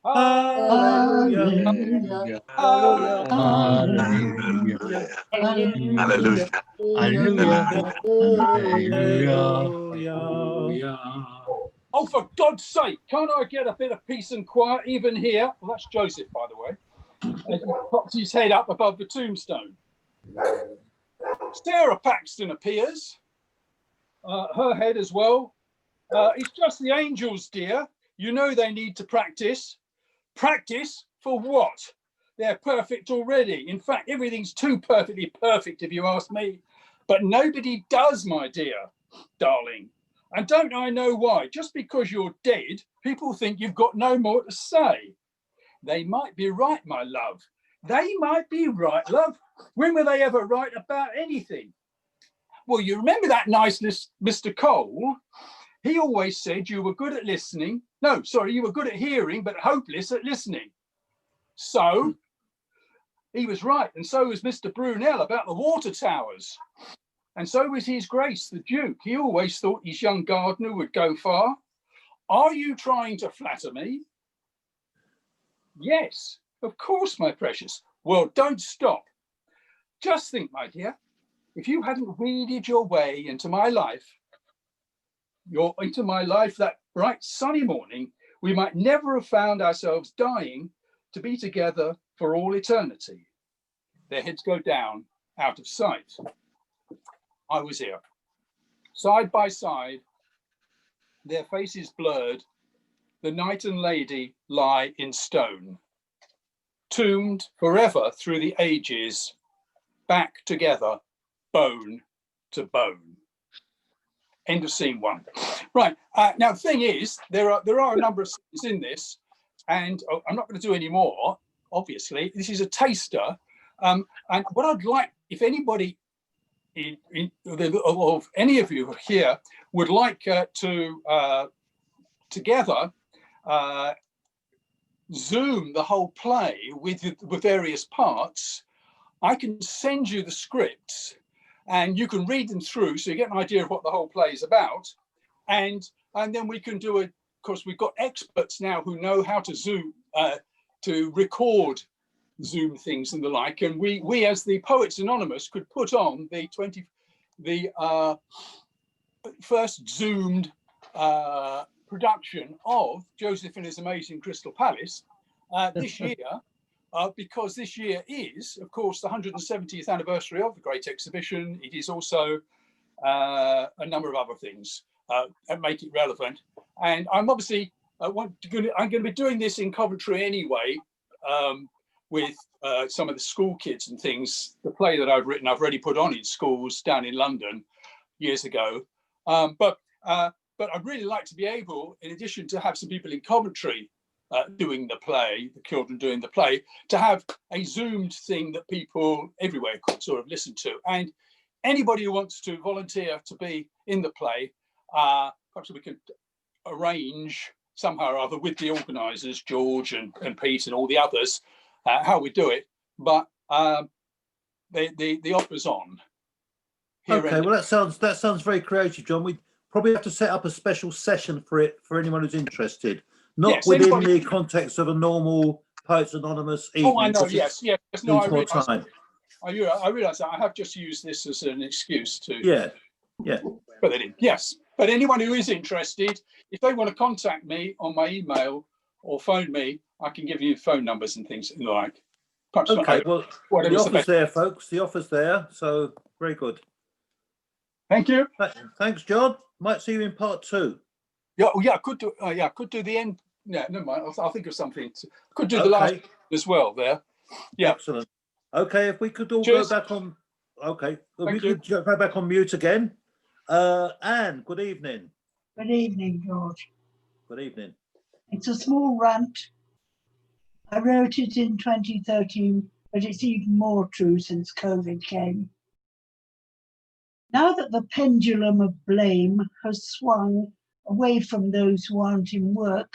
Hallelujah. Hallelujah. Hallelujah. Hallelujah. Oh, for God's sake, can't I get a bit of peace and quiet even here? Well, that's Joseph, by the way. As he pops his head up above the tombstone. Sarah Paxton appears. Her head as well. It's just the angels, dear. You know they need to practice. Practice for what? They're perfect already. In fact, everything's too perfectly perfect, if you ask me. But nobody does, my dear, darling. And don't I know why? Just because you're dead, people think you've got no more to say. They might be right, my love. They might be right, love. When were they ever right about anything? Well, you remember that nice Mr. Cole? He always said you were good at listening. No, sorry, you were good at hearing, but hopeless at listening. So he was right. And so was Mr. Brunel about the water towers. And so was His Grace, the Duke. He always thought his young gardener would go far. Are you trying to flatter me? Yes, of course, my precious. Well, don't stop. Just think, my dear, if you hadn't weeded your way into my life, that bright sunny morning, we might never have found ourselves dying to be together for all eternity. Their heads go down, out of sight. I was here. Side by side, their faces blurred, the knight and lady lie in stone, tombed forever through the ages, back together, bone to bone. End of scene 1. Right, now the thing is, there are a number of scenes in this, and I'm not going to do any more, obviously. This is a taster, and what I'd like, if anybody of any of you here would like to together Zoom the whole play with the various parts, I can send you the scripts and you can read them through so you get an idea of what the whole play is about. And then we can do of course, we've got experts now who know how to Zoom, to record Zoom things and the like. And we as the Poets Anonymous could put on the first Zoomed production of Joseph and His Amazing Crystal Palace this year, because this year is, of course, the 170th anniversary of the Great Exhibition. It is also a number of other things that make it relevant. And I'm obviously I'm going to be doing this in Coventry anyway, with some of the school kids and things. The play that I've written, I've already put on in schools down in London years ago. But I'd really like to be able, in addition to have some people in Coventry doing the play, the children doing the play, to have a Zoomed thing that people everywhere could sort of listen to. And anybody who wants to volunteer to be in the play, perhaps we could arrange somehow or other with the organisers, George and Pete and all the others, how we do it. But the offer's on. Okay, well that sounds very creative, John. We probably have to set up a special session for it for anyone who's interested. not Yes, within anybody- the context of a normal Poets Anonymous evening. Oh, I know. because Yes, it yes. No, I needs more realise. time. I realise that. I have just used this as an excuse to. Yeah, yeah. But then, yes. But anyone who is interested, if they want to contact me on my email or phone me, I can give you phone numbers and things like. Perhaps Okay, well, the whatever's offer's best. there, folks. The offer's there. So very good. Thank you. Thanks, John. Might see you in part 2. Yeah, oh, yeah, I could do. Yeah, I could do the end. Yeah, never mind. I'll think of something. Could do the last as well. There. Yeah. Excellent. Okay, if we could all Cheers. go back on. Okay, if we Thank you. could go back on mute again. Anne, good evening. Good evening, George. Good evening. It's a small rant. I wrote it in 2013, but it's even more true since COVID came. Now that the pendulum of blame has swung away from those who aren't in work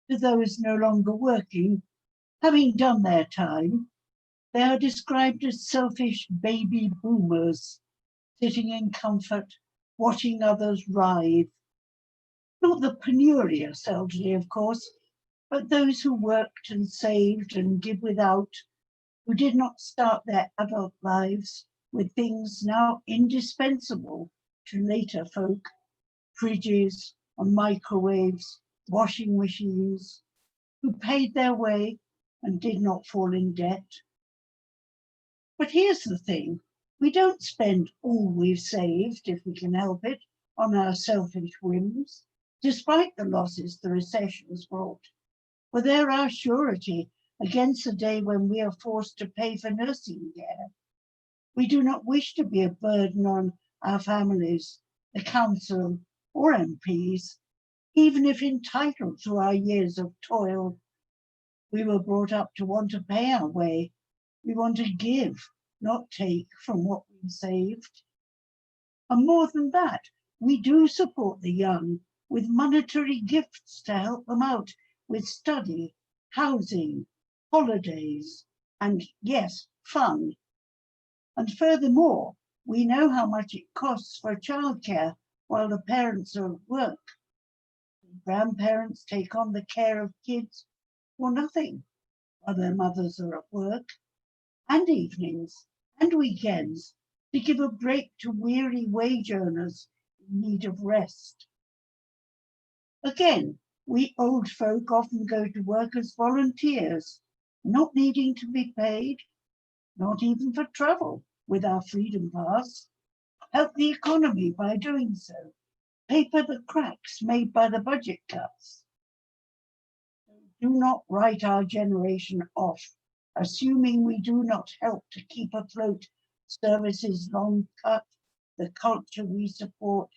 to those no longer working, having done their time, they are described as selfish baby boomers, sitting in comfort, watching others writhe. Not the penurious elderly, of course, but those who worked and saved and did without, who did not start their adult lives with things now indispensable to later folk, fridges and microwaves, washing machines, who paid their way and did not fall in debt. But here's the thing, we don't spend all we've saved, if we can help it, on our selfish whims, despite the losses the recession's brought. For they're our surety against the day when we are forced to pay for nursing care. We do not wish to be a burden on our families, the council or MPs, even if entitled to our years of toil. We were brought up to want to pay our way. We want to give, not take from what we saved. And more than that, we do support the young with monetary gifts to help them out with study, housing, holidays, and yes, fun. And furthermore, we know how much it costs for childcare while the parents are at work. Grandparents take on the care of kids for nothing while their mothers are at work, and evenings and weekends to give a break to weary wage earners in need of rest. Again, we old folk often go to work as volunteers, not needing to be paid, not even for travel with our freedom pass, help the economy by doing so, paper the cracks made by the budget cuts. Do not write our generation off, assuming we do not help to keep afloat services long cut, the culture we support,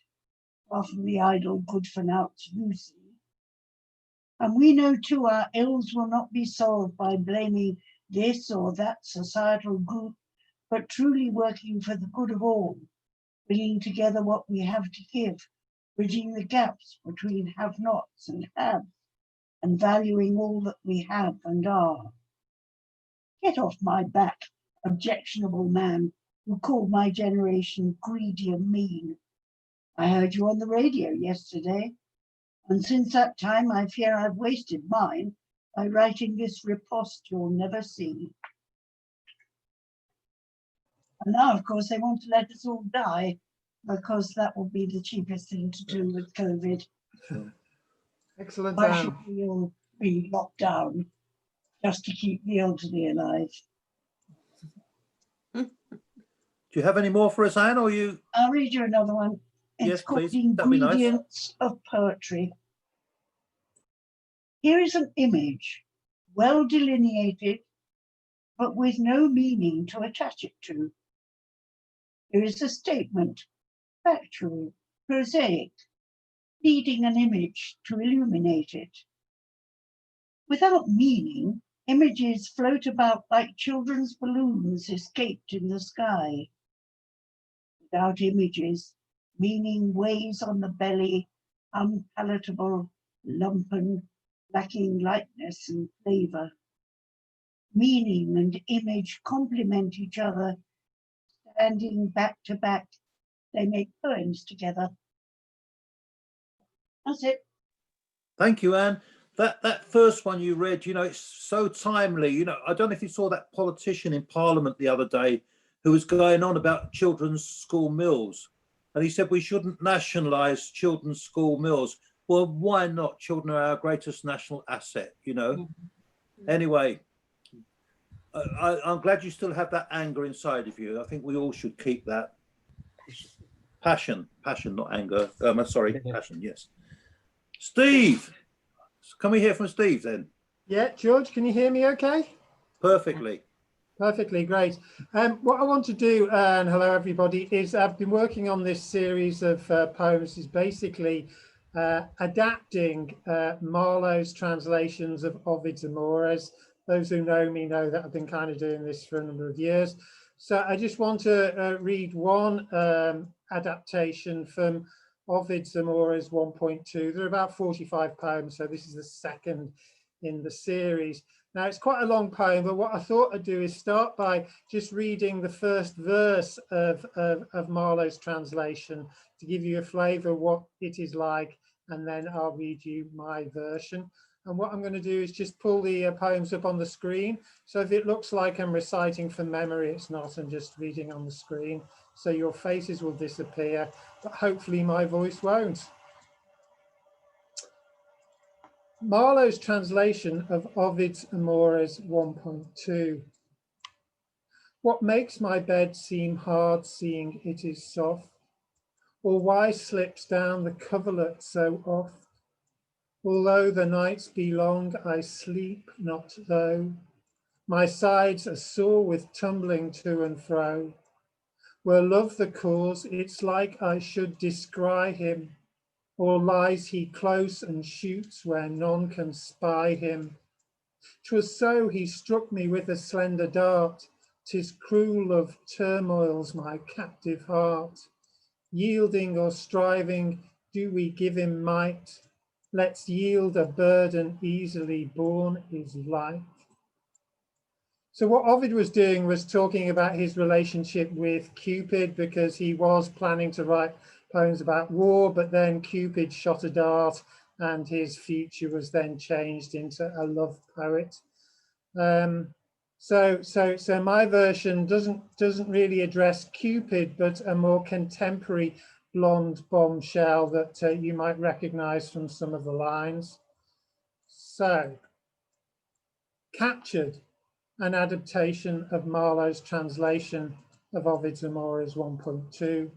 far from the idle good for noughts you see. And we know too our ills will not be solved by blaming this or that societal group, but truly working for the good of all, bringing together what we have to give, bridging the gaps between have-nots and haves, and valuing all that we have and are. Get off my back, objectionable man who called my generation greedy and mean. I heard you on the radio yesterday, and since that time I fear I've wasted mine by writing this riposte you'll never see. And now, of course, they want to let us all die because that will be the cheapest thing to do with COVID. Excellent. Why should we all be locked down just to keep the elderly alive? Do you have any more for us, Anne, or you? I'll read you another one. It's Yes, called please. That'd be nice. Ingredients of Poetry. Here is an image, well delineated, but with no meaning to attach it to. Here is a statement, factual, prosaic, needing an image to illuminate it. Without meaning, images float about like children's balloons escaped in the sky. Without images, meaning weighs on the belly, unpalatable, lumpen, lacking lightness and flavor. Meaning and image complement each other, standing back to back, they make poems together. That's it. Thank you, Anne. that first one you read, you know, it's so timely. You know, I don't know if you saw that politician in Parliament the other day who was going on about children's school meals. And he said we shouldn't nationalise children's school meals. Well, why not? Children are our greatest national asset, you know. Anyway, I'm glad you still have that anger inside of you. I think we all should keep that. Passion, not anger. Sorry, passion, yes. Steve, can we hear from Steve then? Yeah, George, can you hear me okay? Perfectly. Perfectly, great. What I want to do, and hello everybody, is I've been working on this series of poems, is basically adapting Marlowe's translations of Ovid's Amores. Those who know me know that I've been kind of doing this for a number of years. So I just want to read one adaptation from Ovid's Amores 1.2. There are about 45 poems, so this is the second in the series. Now, it's quite a long poem, but what I thought I'd do is start by just reading the first verse of Marlowe's translation to give you a flavour of what it is like, and then I'll read you my version. And what I'm going to do is just pull the poems up on the screen. So if it looks like I'm reciting from memory, it's not. I'm just reading on the screen. So your faces will disappear, but hopefully my voice won't. Marlowe's translation of Ovid's Amores 1.2. What makes my bed seem hard seeing it is soft? Or why slips down the coverlet so oft? Although the nights be long, I sleep not though. My sides are sore with tumbling to and fro. Were love the cause, it's like I should descry him. Or lies he close and shoots where none can spy him? 'Twas so he struck me with a slender dart. 'Tis cruel love turmoils my captive heart. Yielding or striving, do we give him might? Let's yield a burden easily borne is light. So what Ovid was doing was talking about his relationship with Cupid, because he was planning to write poems about war, but then Cupid shot a dart and his future was then changed into a love poet. So my version doesn't really address Cupid, but a more contemporary blonde bombshell that you might recognize from some of the lines. So, Captured, an adaptation of Marlowe's translation of Ovid's Amores 1.2.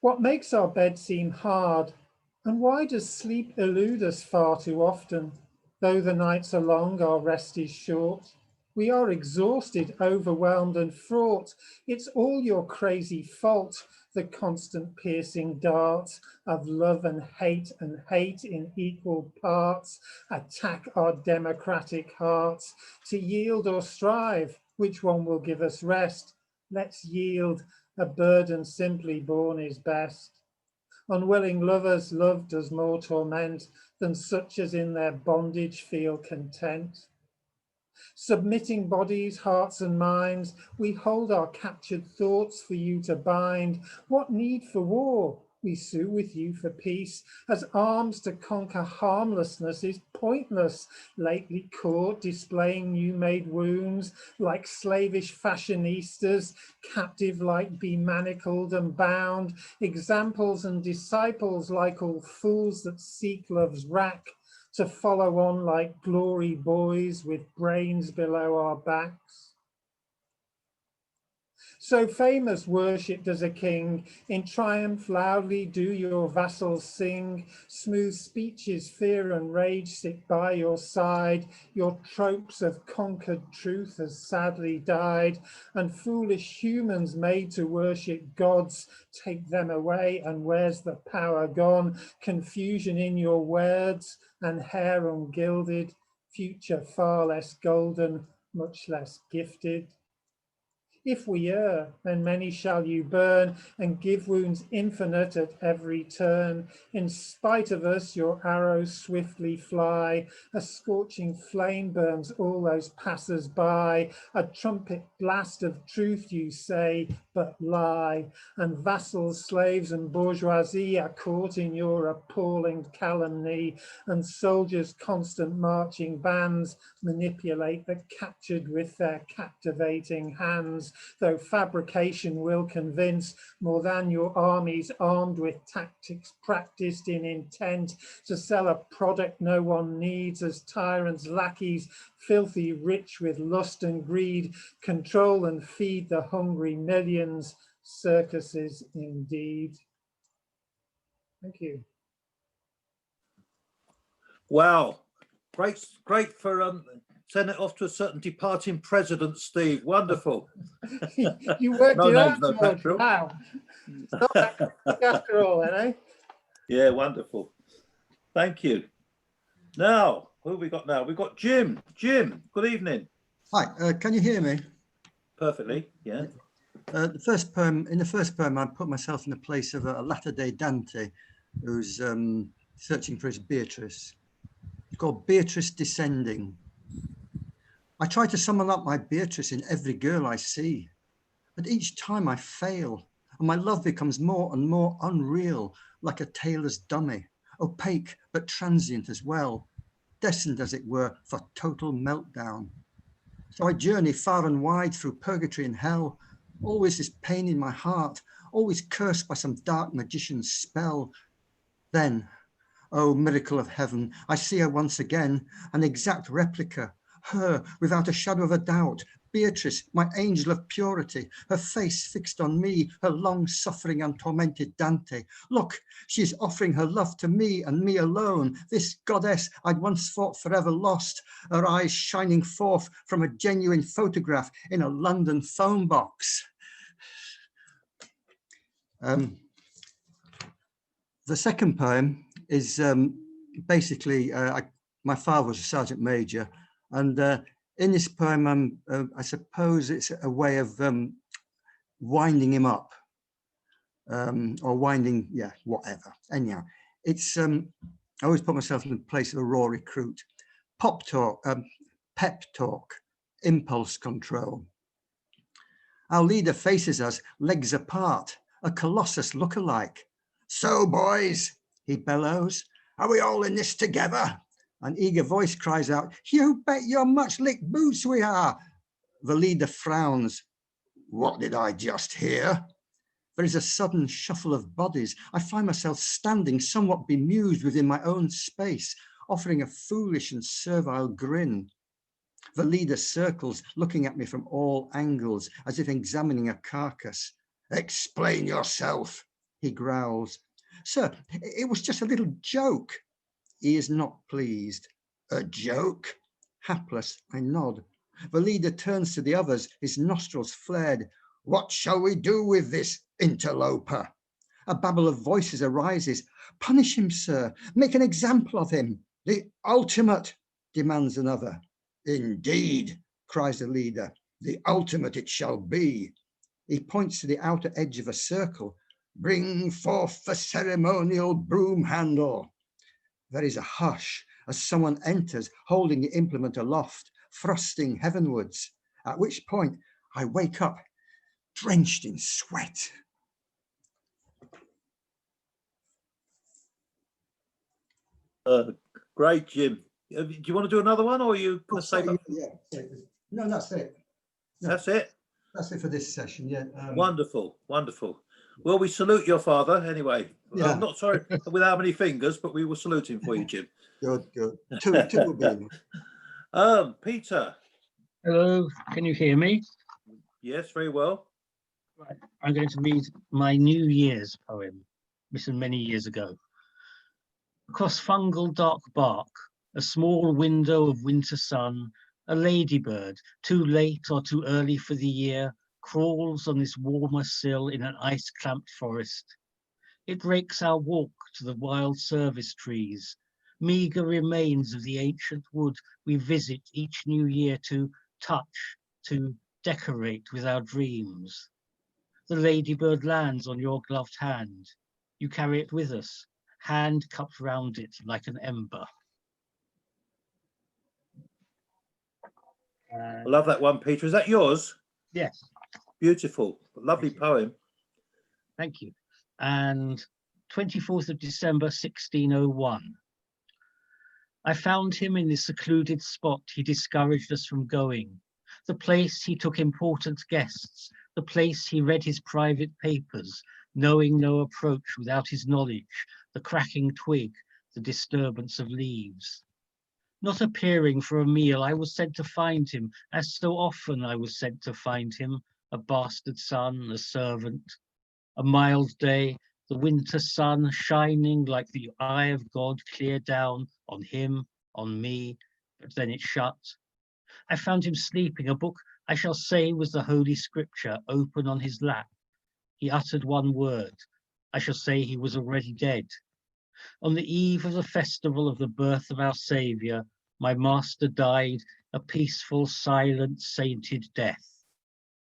What makes our bed seem hard, and why does sleep elude us far too often? Though the nights are long, our rest is short. We are exhausted, overwhelmed and fraught. It's all your crazy fault, the constant piercing darts of love and hate in equal parts attack our democratic hearts. To yield or strive, which one will give us rest? Let's yield, a burden simply borne is best. Unwilling lovers, love does more torment than such as in their bondage feel content. Submitting bodies, hearts and minds, we hold our captured thoughts for you to bind. What need for war? We sue with you for peace, as arms to conquer harmlessness is pointless. Lately caught displaying new-made wounds, like slavish fashionistas, captive like bemanacled and bound, examples and disciples like all fools that seek love's rack, to follow on like glory boys with brains below our backs. So famous worshipped as a king, in triumph loudly do your vassals sing. Smooth speeches, fear and rage sit by your side. Your tropes of conquered truth has sadly died, and foolish humans made to worship gods, take them away and where's the power gone? Confusion in your words and hair ungilded, future far less golden, much less gifted. If we err, then many shall you burn and give wounds infinite at every turn. In spite of us, your arrows swiftly fly. A scorching flame burns all those passers by. A trumpet blast of truth, you say, but lie. And vassals, slaves, and bourgeoisie are caught in your appalling calumny. And soldiers' constant marching bands manipulate the captured with their captivating hands. Though fabrication will convince more than your armies armed with tactics practiced in intent to sell a product no one needs, as tyrants, lackeys, filthy rich with lust and greed, control and feed the hungry millions. Circuses indeed. Thank you. Wow, great for sending it off to a certain departing president, Steve. Wonderful. You worked No it names, out, no George. petrol. Wow. It's not that quick after all, then, eh? Yeah, wonderful. Thank you. Now, who have we got now? We've got Jim. Jim, good evening. Hi, can you hear me? Perfectly, yeah. In the first poem, I put myself in the place of a latter-day Dante who's searching for his Beatrice. It's called Beatrice Descending. I try to summon up my Beatrice in every girl I see, but each time I fail, and my love becomes more and more unreal, like a tailor's dummy, opaque but transient as well, destined as it were for total meltdown. So I journey far and wide through purgatory and hell, always this pain in my heart, always cursed by some dark magician's spell. Then, oh miracle of heaven, I see her once again, an exact replica, her without a shadow of a doubt, Beatrice, my angel of purity, her face fixed on me, her long-suffering and tormented Dante. Look, she's offering her love to me and me alone, this goddess I'd once thought forever lost, her eyes shining forth from a genuine photograph in a London phone box. The second poem is basically, my father was a sergeant major, and in this poem, I suppose it's a way of winding him up, or winding, yeah, whatever. Anyhow, it's, I always put myself in the place of a raw recruit. Pep talk, impulse control. Our leader faces us, legs apart, a colossus look-alike. So, boys, he bellows, are we all in this together? An eager voice cries out, you bet your much-licked boots we are. The leader frowns. What did I just hear? There is a sudden shuffle of bodies. I find myself standing somewhat bemused within my own space, offering a foolish and servile grin. The leader circles, looking at me from all angles, as if examining a carcass. Explain yourself, he growls. Sir, it was just a little joke. He is not pleased. A joke? Hapless, I nod. The leader turns to the others, his nostrils flared. What shall we do with this interloper? A babble of voices arises. Punish him, sir. Make an example of him. The ultimate, demands another. Indeed, cries the leader. The ultimate it shall be. He points to the outer edge of a circle. Bring forth the ceremonial broom handle. There is a hush as someone enters, holding the implement aloft, thrusting heavenwards, at which point I wake up, drenched in sweat. Great, Jim. Do you want to do another one, or are you going to say that? Yeah, no, that's it. No, that's it? That's it for this session, yeah. Wonderful, wonderful. Well, we salute your father anyway. Yeah. I'm not sorry with how many fingers, but we will salute him for you, Jim. Good, good. Two will be enough. Peter. Hello, can you hear me? Yes, very well. Right. I'm going to read my New Year's poem, written many years ago. Across fungal dark bark, a small window of winter sun, a ladybird, too late or too early for the year, crawls on this warmer sill in an ice-clamped forest. It rakes our walk to the wild service trees, meagre remains of the ancient wood we visit each new year to touch, to decorate with our dreams. The ladybird lands on your gloved hand. You carry it with us, hand cupped round it like an ember. I love that one, Peter. Is that yours? Yes. Beautiful. Lovely poem. Thank you. And 24th of December, 1601. I found him in the secluded spot he discouraged us from going, the place he took important guests, the place he read his private papers, knowing no approach without his knowledge, the cracking twig, the disturbance of leaves. Not appearing for a meal, I was sent to find him, as so often I was sent to find him, a bastard son, a servant. A mild day, the winter sun shining like the eye of God clear down on him, on me, but then it shut. I found him sleeping, a book I shall say was the Holy Scripture open on his lap. He uttered one word. I shall say he was already dead. On the eve of the festival of the birth of our Saviour, my master died a peaceful, silent, sainted death.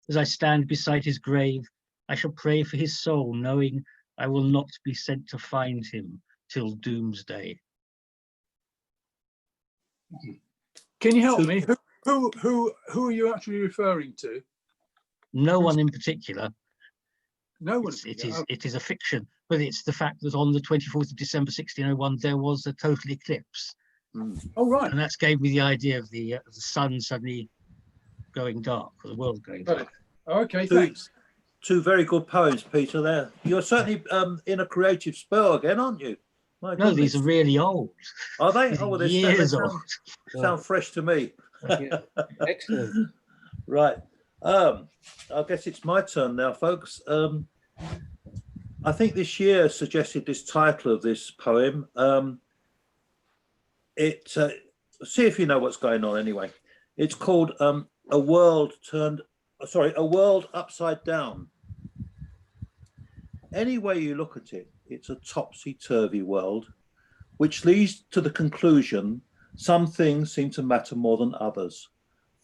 As I stand beside his grave, I shall pray for his soul, knowing I will not be sent to find him till doomsday. Can you help me? Who are you actually referring to? No one in particular. No one. It is a fiction, but it's the fact that on the 24th of December 1601 there was a total eclipse. Oh right. And that's gave me the idea of the sun suddenly going dark, or the world going dark. Okay, thanks. Two very good poems, Peter. There, you're certainly in a creative spell again, aren't you? My No, these are really old. Are they? These Oh, are well, they years sound, old. sound fresh to me. Yeah. Excellent. Right. I guess it's my turn now, folks. I think this year suggested this title of this poem. See if you know what's going on anyway. It's called A World Upside Down. Any way you look at it, it's a topsy-turvy world, which leads to the conclusion some things seem to matter more than others.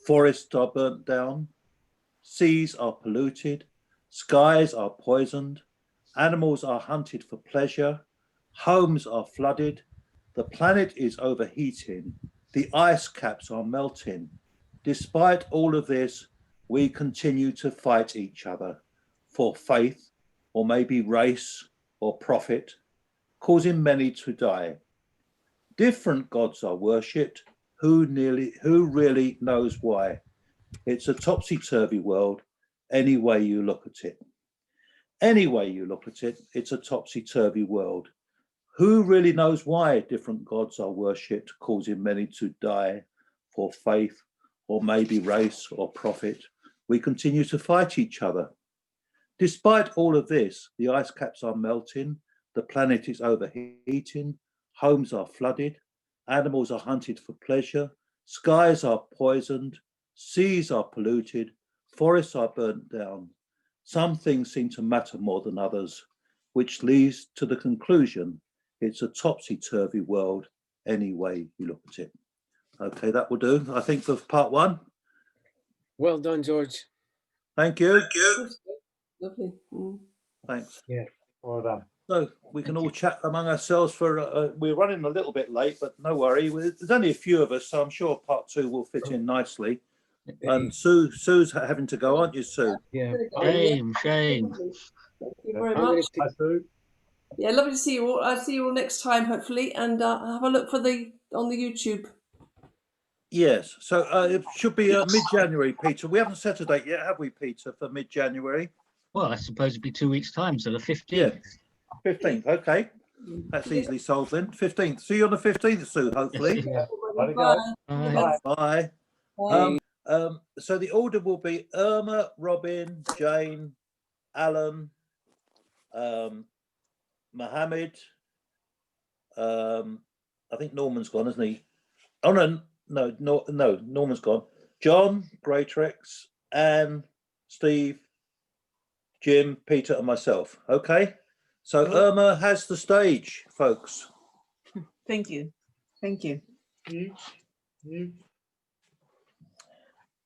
Forests are burnt down, seas are polluted, skies are poisoned, animals are hunted for pleasure, homes are flooded, the planet is overheating, the ice caps are melting. Despite all of this, we continue to fight each other for faith, or maybe race or profit, causing many to die. Different gods are worshipped, who really knows why? It's a topsy-turvy world, any way you look at it. Any way you look at it, it's a topsy-turvy world. Who really knows why different gods are worshipped, causing many to die for faith, or maybe race or profit? We continue to fight each other. Despite all of this, the ice caps are melting, the planet is overheating, homes are flooded, animals are hunted for pleasure, skies are poisoned, seas are polluted, forests are burnt down. Some things seem to matter more than others, which leads to the conclusion it's a topsy-turvy world any way you look at it. Okay, that will do, I think, for part one. Well done, George. Thank you. Lovely. Thanks. Yeah. Well done. So we can all chat among ourselves for, we're running a little bit late, but no worry. There's only a few of us, so I'm sure part two will fit in nicely. And Sue's having to go, aren't you, Sue? Yeah. Shame. Thank you very much. Yeah, lovely to see you all. I'll see you all next time, hopefully, and have a look for on the YouTube. Yes, so it should be mid-January, Peter. We haven't set a date yet, have we, Peter, for mid-January? Well, I suppose it'd be 2 weeks' time, so the 15th. Yeah, 15th, okay. That's easily solved then. 15th. See you on the 15th, Sue, hopefully. Yeah. Bye. Bye. So the order will be Irma, Robin, Jane, Alan, Mohammed. I think Norman's gone, isn't he? Oh no, Norman's gone. John, Greatrex, Anne, Steve, Jim, Peter, and myself. Okay. So Irma has the stage, folks. Thank you. Thank you.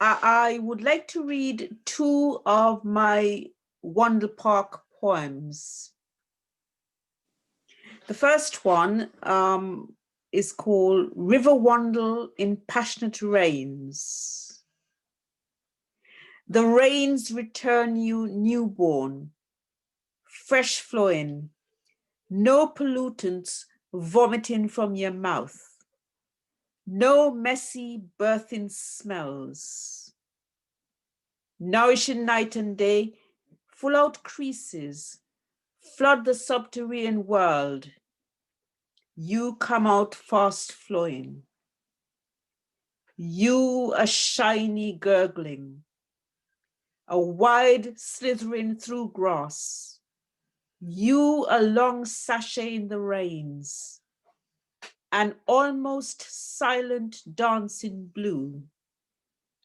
I would like to read two of my Wandle Park poems. The first one is called River Wandle in Passionate Rains. The rains return you newborn, fresh flowing, no pollutants vomiting from your mouth, no messy birthing smells. Nourishing night and day, full out creases, flood the subterranean world. You come out fast flowing. You a shiny gurgling, a wide slithering through grass. You a long sachet in the rains, an almost silent dancing blue,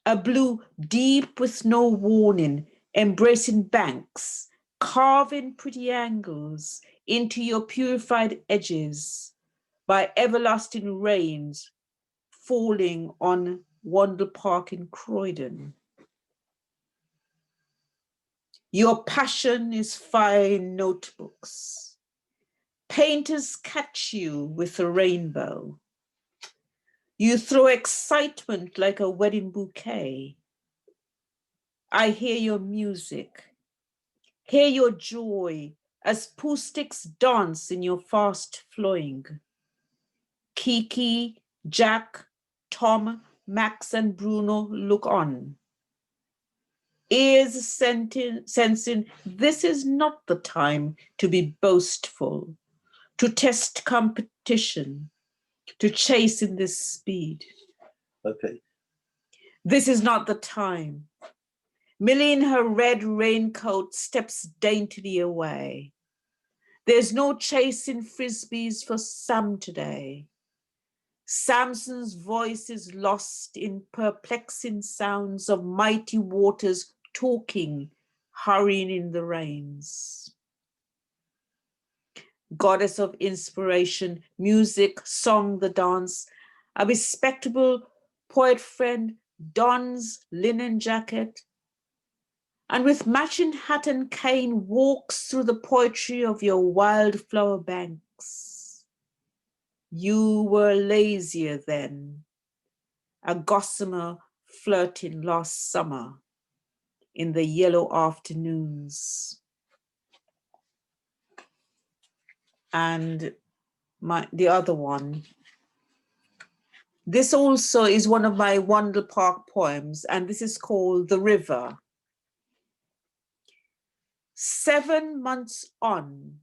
a blue deep with no warning, embracing banks, carving pretty angles into your purified edges by everlasting rains falling on Wandle Park in Croydon. Your passion is fine notebooks. Painters catch you with a rainbow. You throw excitement like a wedding bouquet. I hear your music, hear your joy as poo sticks dance in your fast flowing. Kiki, Jack, Tom, Max, and Bruno look on. Ears sensing this is not the time to be boastful, to test competition, to chase in this speed. Okay. This is not the time. Millie in her red raincoat steps daintily away. There's no chasing frisbees for Sam today. Samson's voice is lost in perplexing sounds of mighty waters talking, hurrying in the rains. Goddess of inspiration, music, song, the dance, a respectable poet friend dons linen jacket, and with matching hat and cane walks through the poetry of your wildflower banks. You were lazier then, a gossamer flirting last summer in the yellow afternoons. And the other one, this also is one of my Wandle Park poems, and this is called The River. 7 months on,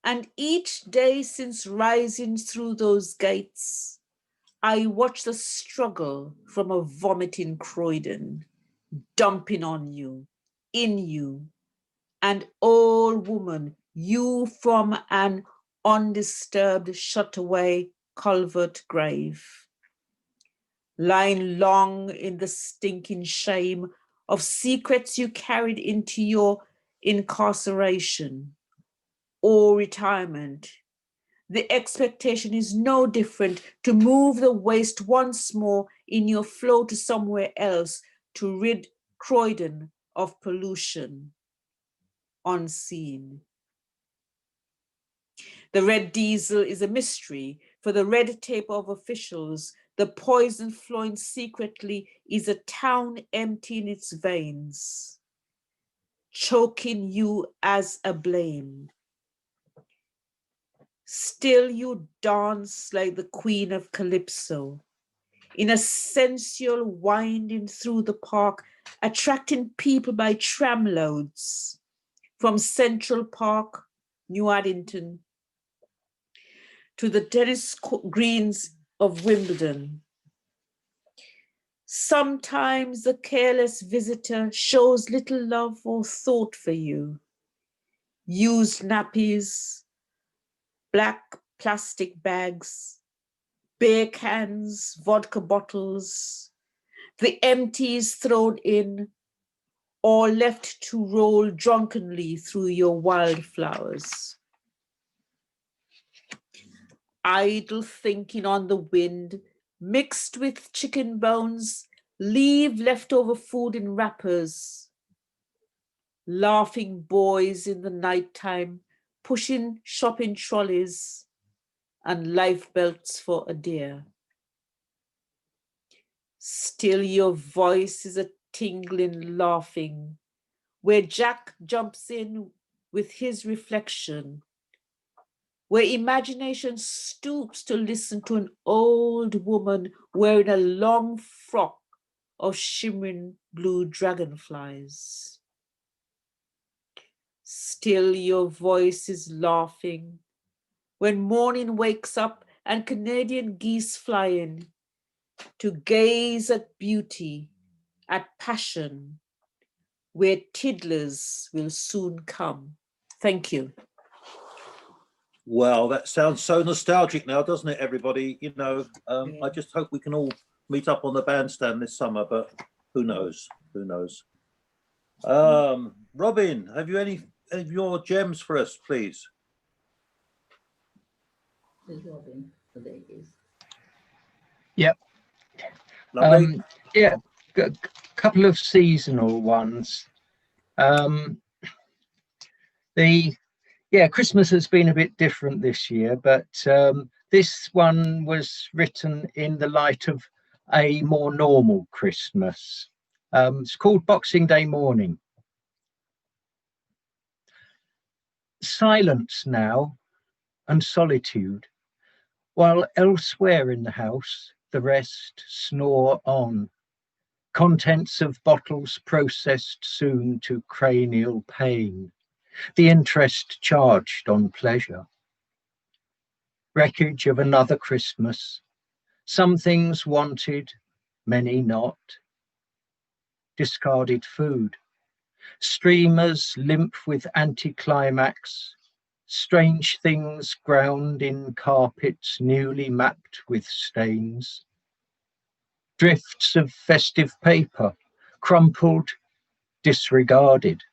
and each day since rising through those gates, I watch the struggle from a vomiting Croydon, dumping on you, in you, and old woman, you from an undisturbed, shut away culvert grave, lying long in the stinking shame of secrets you carried into your incarceration or retirement. The expectation is no different to move the waste once more in your flow to somewhere else to rid Croydon of pollution unseen. The red diesel is a mystery for the red tape of officials. The poison flowing secretly is a town emptying its veins, choking you as a blame. Still you dance like the queen of Calypso, in a sensual winding through the park, attracting people by tramloads from Central Park, New Addington, to the tennis greens of Wimbledon. Sometimes the careless visitor shows little love or thought for you. Used nappies, black plastic bags, beer cans, vodka bottles, the empties thrown in or left to roll drunkenly through your wildflowers. Idle thinking on the wind, mixed with chicken bones, Leave leftover food in wrappers. Laughing boys in the nighttime, pushing shopping trolleys and life belts for a deer. Still your voice is a tingling laughing, where Jack jumps in with his reflection, where imagination stoops to listen to an old woman wearing a long frock of shimmering blue dragonflies. Still your voice is laughing when morning wakes up and Canadian geese flying to gaze at beauty, at passion, where tiddlers will soon come. Thank you. Well, that sounds so nostalgic now, doesn't it, everybody? You know, I just hope we can all meet up on the bandstand this summer, but who knows? Who knows? Robin, have you any of your gems for us, please? Robin, there he is. Yep. Lovely. Yeah, a couple of seasonal ones. Christmas has been a bit different this year, but this one was written in the light of a more normal Christmas. It's called Boxing Day Morning. Silence now and solitude, while elsewhere in the house the rest snore on. Contents of bottles processed soon to cranial pain, the interest charged on pleasure. Wreckage of another Christmas, some things wanted, many not. Discarded food, streamers limp with anticlimax, strange things ground in carpets newly mapped with stains. Drifts of festive paper, crumpled, disregarded.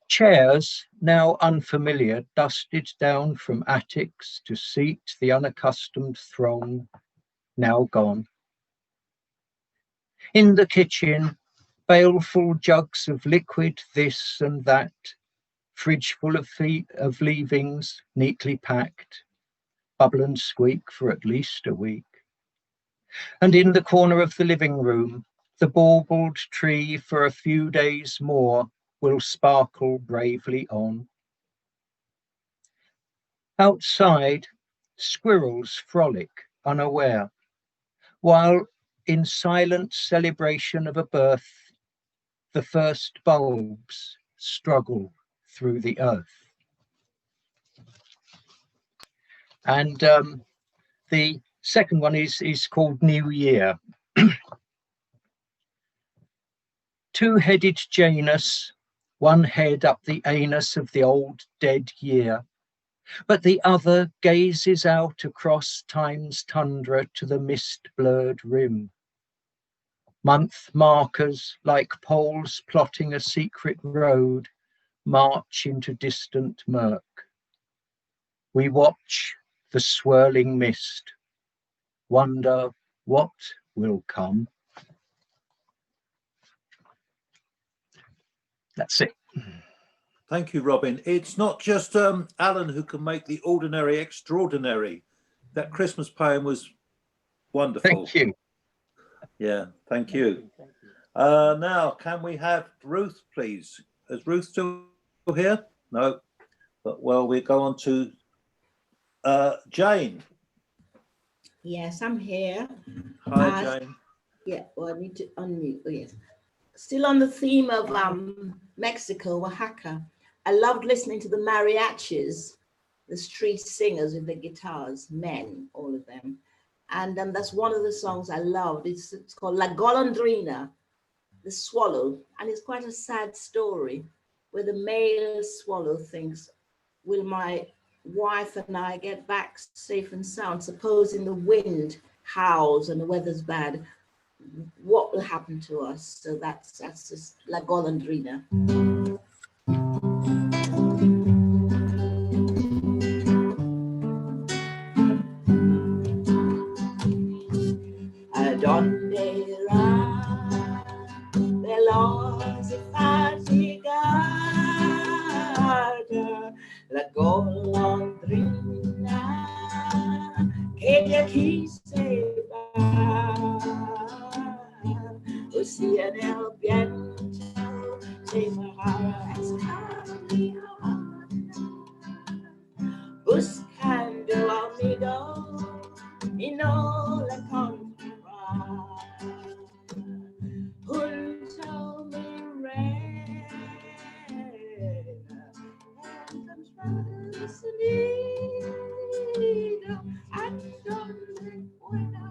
Chairs, now unfamiliar, dusted down from attics to seat the unaccustomed throng, now gone. In the kitchen, baleful jugs of liquid this and that, fridge full of leavings neatly packed, bubble and squeak for at least a week. And in the corner of the living room, the baubled tree for a few days more will sparkle bravely on. Outside, squirrels frolic unaware, while in silent celebration of a birth, the first bulbs struggle through the earth. And the second one is called New Year. Two-headed Janus, one head up the anus of the old dead year, but the other gazes out across time's tundra to the mist-blurred rim. Month markers, like poles plotting a secret road, march into distant murk. We watch the swirling mist, wonder what will come. That's it. Thank you, Robin. It's not just Alan who can make the ordinary extraordinary. That Christmas poem was wonderful. Thank you. Yeah, thank you. Now, can we have Ruth, please? Is Ruth still here? No. But well, we go on to Jane. Yes, I'm here. Hi, Jane. Yeah, well, I need to unmute. Oh, yes. Still on the theme of Mexico, Oaxaca. I loved listening to the mariachis, the street singers with the guitars, men, all of them. And that's one of the songs I loved. It's called La Golondrina, the swallow. And it's quite a sad story where the male swallow thinks, will my wife and I get back safe and sound? Supposing the wind howls and the weather's bad, what will happen to us? So that's just La Golondrina. donde irá veloz y fatigada la golondrina que de aquí se va. O si en el viento se va buscando amigo y no la encontrará. Junto a mi reina encontrarás un nido and donde pueda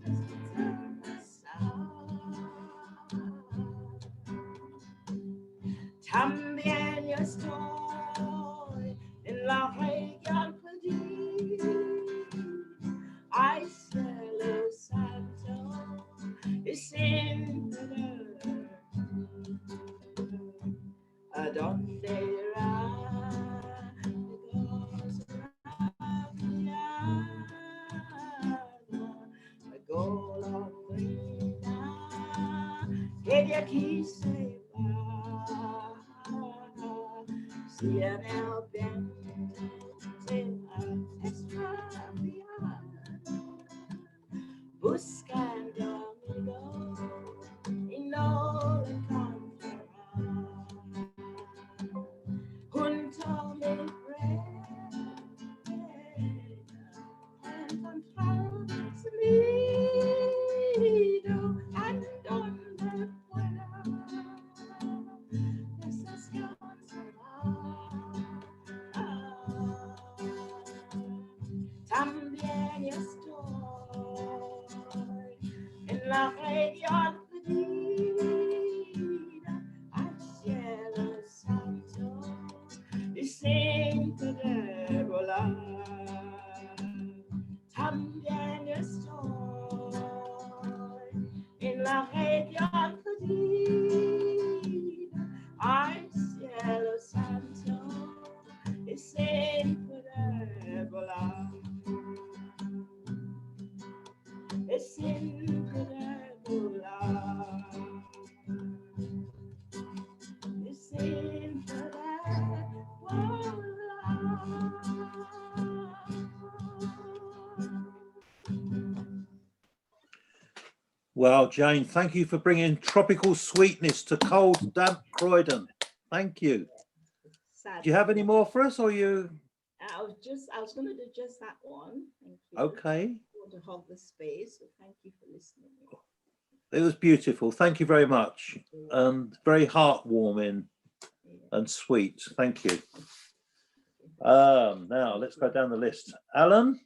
descansar. También yo estoy en la región perdida. Ay, cielo santo, y sin poder, ¿a dónde irá la golondrina que de aquí se va? Si en el viento se va extraviado, buscando amigo y no lo encontrará. Junto a mi reina encontrarás un nido and donde pueda también yo estoy en la región perdida al cielo santo y sin poder volar. También yo estoy en la región perdida al cielo santo y sin poder volar. Y sin poder volar. Y sin poder volar. Well, Jane, thank you for bringing tropical sweetness to cold, damp Croydon. Thank you. Do you have any more for us, or you? I was going to do just that one. Thank you. Okay. I want to hog the space, so thank you for listening. It was beautiful. Thank you very much. Very heartwarming and sweet. Thank you. Now let's go down the list. Alan?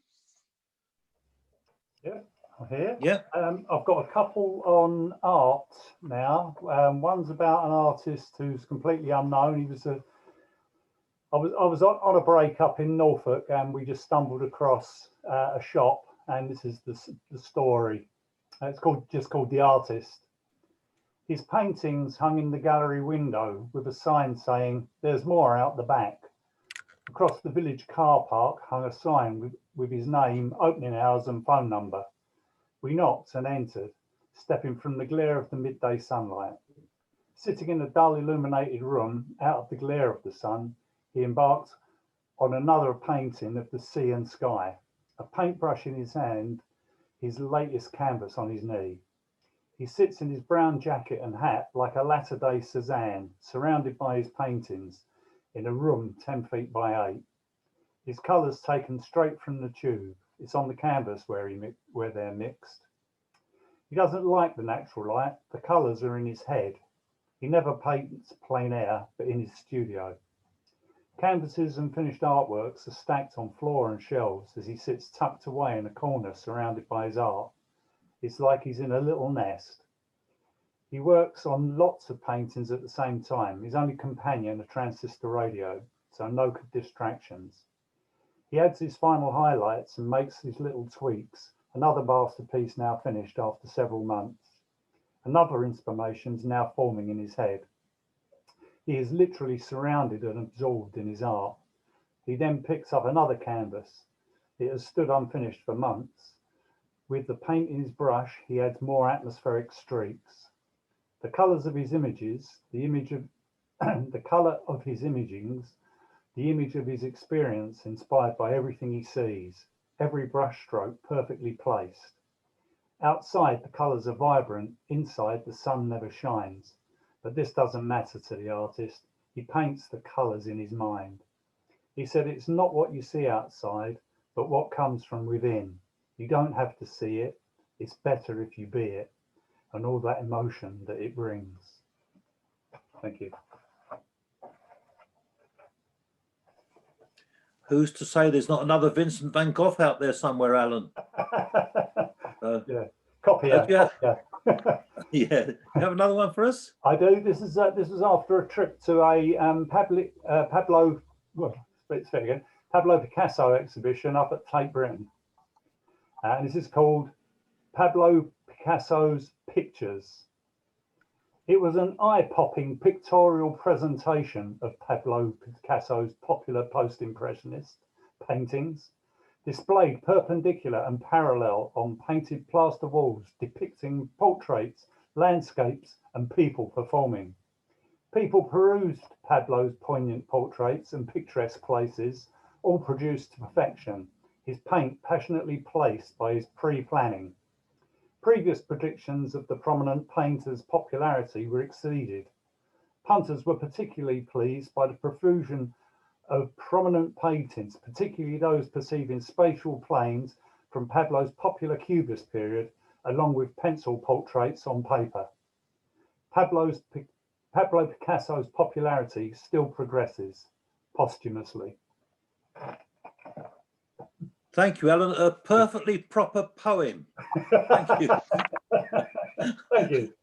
Yeah, I'm here. Yeah. I've got a couple on art now. One's about an artist who's completely unknown. I was on a break up in Norfolk, and we just stumbled across a shop, and this is the story. It's just called The Artist. His paintings hung in the gallery window with a sign saying, "There's more out the back." Across the village car park hung a sign with his name, opening hours and phone number. We knocked and entered, stepping from the glare of the midday sunlight. Sitting in a dull illuminated room out of the glare of the sun, he embarked on another painting of the sea and sky, a paintbrush in his hand, his latest canvas on his knee. He sits in his brown jacket and hat like a latter-day Cézanne, surrounded by his paintings in a room 10 feet by 8. His colours taken straight from the tube. It's on the canvas where they're mixed. He doesn't like the natural light. The colours are in his head. He never paints plein air, but in his studio. Canvases and finished artworks are stacked on floor and shelves as he sits tucked away in a corner surrounded by his art. It's like he's in a little nest. He works on lots of paintings at the same time. His only companion, a transistor radio, so no distractions. He adds his final highlights and makes his little tweaks. Another masterpiece now finished after several months. Another inspiration's now forming in his head. He is literally surrounded and absorbed in his art. He then picks up another canvas. It has stood unfinished for months. With the paint in his brush, he adds more atmospheric streaks. The colours of his images, the image of the colour of his imagings, the image of his experience inspired by everything he sees, every brushstroke perfectly placed. Outside, the colours are vibrant, inside, the sun never shines. But this doesn't matter to the artist. He paints the colours in his mind. He said it's not what you see outside, but what comes from within. You don't have to see it. It's better if you be it, and all that emotion that it brings. Thank you. Who's to say there's not another Vincent van Gogh out there somewhere, Alan? Yeah, copycat. Yeah. Yeah. Yeah. You have another one for us? I do. This is after a trip to a Pablo Picasso exhibition up at Tate Britain, and this is called Pablo Picasso's Pictures. It was an eye-popping pictorial presentation of Pablo Picasso's popular post-impressionist paintings, displayed perpendicular and parallel on painted plaster walls depicting portraits, landscapes and people performing. People perused Pablo's poignant portraits and picturesque places, all produced to perfection, his paint passionately placed by his pre-planning. Previous predictions of the prominent painter's popularity were exceeded. Punters were particularly pleased by the profusion of prominent paintings, particularly those perceiving spatial planes from Pablo's popular Cubist period, along with pencil portraits on paper. Pablo Picasso's popularity still progresses posthumously. Thank you, Alan. A perfectly proper poem. Thank you. Thank you.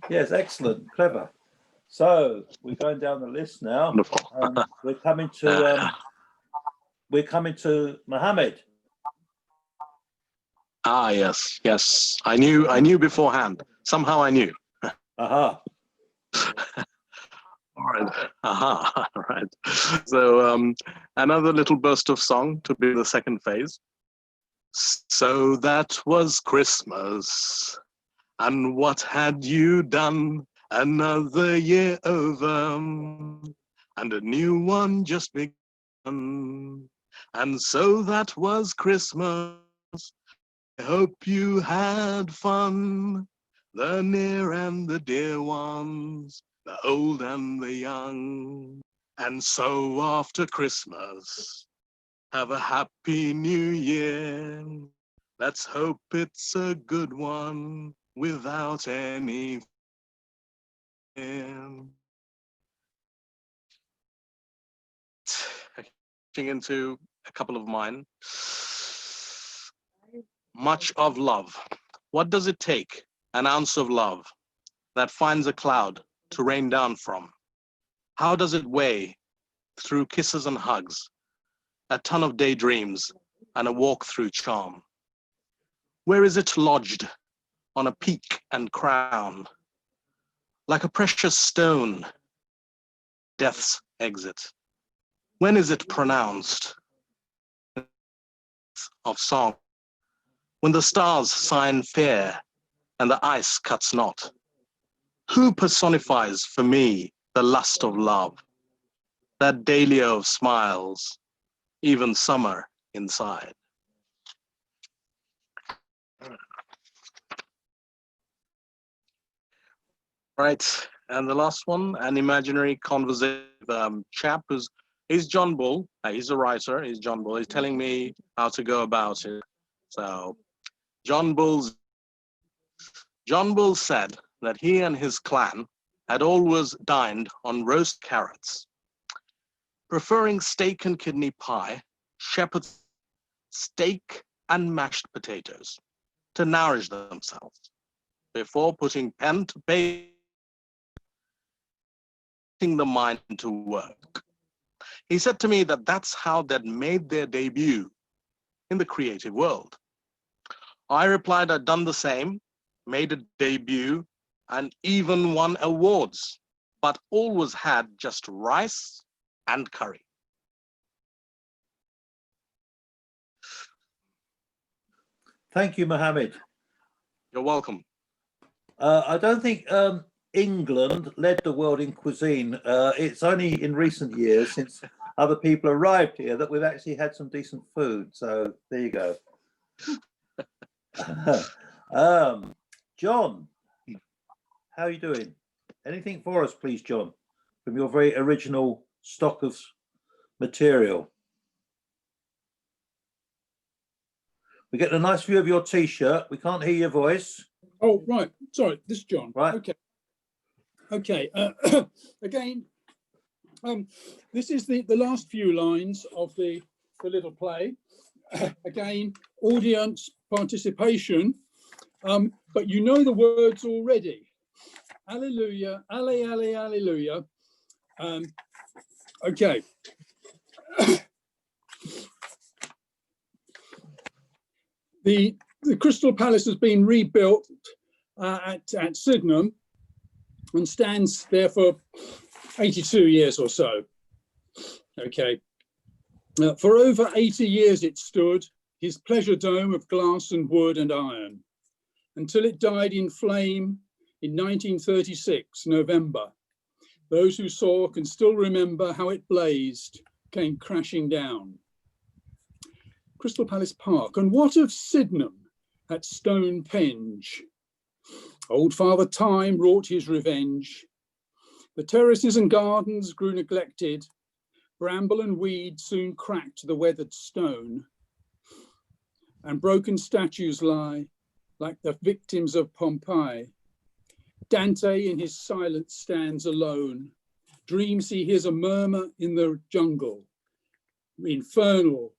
Yes, excellent, clever. So we're going down the list now. We're coming to Mohammed. Ah, yes, yes. I knew beforehand. Somehow I knew. Aha. All right. Aha. All right. So another little burst of song to be the second phase. So that was Christmas. And what had you done? Another year over, and a new one just begun. And so that was Christmas. I hope you had fun. The near and the dear ones, the old and the young. And so after Christmas, have a happy new year. Let's hope it's a good one without any fear. Into a couple of mine. Much of love. What does it take? An ounce of love that finds a cloud to rain down from. How does it weigh through kisses and hugs, a ton of daydreams and a walk through charm? Where is it lodged? On a peak and crown, like a precious stone, death's exit. When is it pronounced? Of song, when the stars sign fair and the ice cuts not. Who personifies for me the lust of love, that dahlia of smiles, even summer inside? Right, and the last one, an imaginary conversation chap he's John Bull. He's a writer. He's John Bull. He's telling me how to go about it. So, John Bull said that he and his clan had always dined on roast carrots, preferring steak and kidney pie, shepherd's steak and mashed potatoes to nourish themselves before putting pen to paper, the mind to work. He said to me that that's how they'd made their debut in the creative world. I replied I'd done the same, made a debut, and even won awards, but always had just rice and curry. Thank you, Mohammed. You're welcome. I don't think England led the world in cuisine. It's only in recent years, since other people arrived here, that we've actually had some decent food. So there you go. John, how are you doing? Anything for us, please, John, from your very original stock of material? We get a nice view of your T-shirt. We can't hear your voice. Oh, right. Sorry, this is John. Right. Okay. Okay. Again, this is the last few lines of the little play. Again, audience participation, but you know the words already. Alleluia, alle, alle, alleluia. Okay. The Crystal Palace has been rebuilt at Sydenham and stands there for 82 years or so. Okay. For over 80 years it stood, his pleasure dome of glass and wood and iron, until it died in flame in 1936, November. Those who saw can still remember how it blazed, came crashing down. Crystal Palace Park. And what of Sydenham at Stonehenge? Old Father Time wrought his revenge. The terraces and gardens grew neglected. Bramble and weed soon cracked the weathered stone. And broken statues lie like the victims of Pompeii. Dante in his silence stands alone. Dreams he hears a murmur in the jungle. Infernal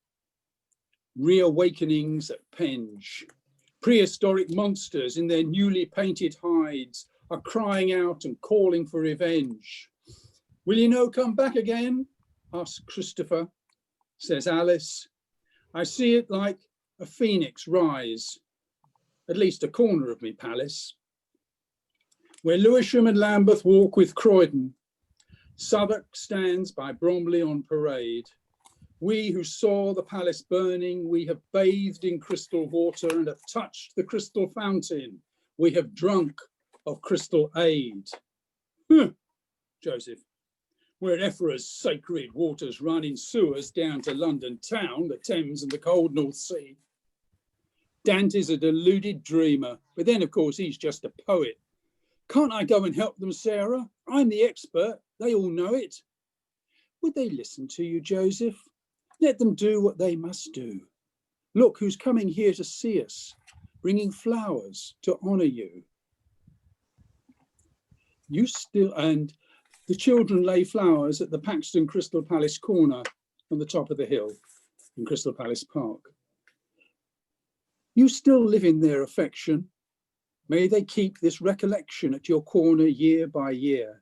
reawakenings at Penge. Prehistoric monsters in their newly painted hides are crying out and calling for revenge. Will you no come back again? Asks Christopher. Says Alice. I see it like a phoenix rise, at least a corner of me palace. Where Lewisham and Lambeth walk with Croydon, Southwark stands by Bromley on parade. We who saw the palace burning, we have bathed in crystal water and have touched the crystal fountain. We have drunk of crystal aid. Joseph, where Ephra's sacred waters run in sewers down to London town, the Thames and the cold North Sea. Dante's a deluded dreamer, but then of course he's just a poet. Can't I go and help them, Sarah? I'm the expert, they all know it. Would they listen to you, Joseph? Let them do what they must do. Look who's coming here to see us, bringing flowers to honour you. You still, and the children lay flowers at the Paxton Crystal Palace corner on the top of the hill in Crystal Palace Park. You still live in their affection. May they keep this recollection at your corner year by year.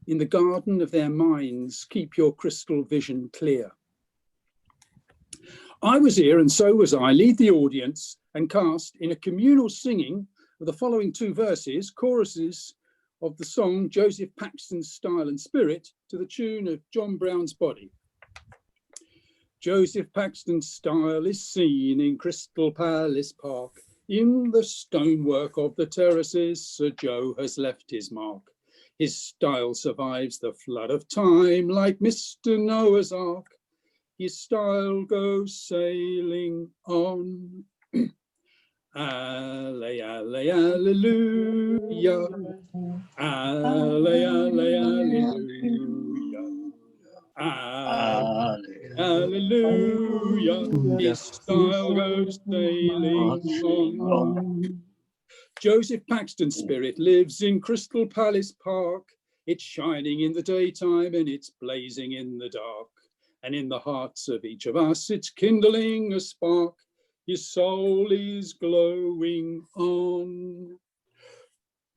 In the garden of their minds, keep your crystal vision clear. I was here, and so was I, lead the audience and cast in a communal singing of the following two verses, choruses of the song Joseph Paxton's Style and Spirit to the tune of John Brown's Body. Joseph Paxton's style is seen in Crystal Palace Park. In the stonework of the terraces, Sir Joe has left his mark. His style survives the flood of time like Mr. Noah's Ark. His style goes sailing on. Alle, alle, alleluia. Alle, alle, alleluia. Alle, alleluia. His style goes sailing on. Joseph Paxton's spirit lives in Crystal Palace Park. It's shining in the daytime and it's blazing in the dark. And in the hearts of each of us, it's kindling a spark. His soul is glowing on.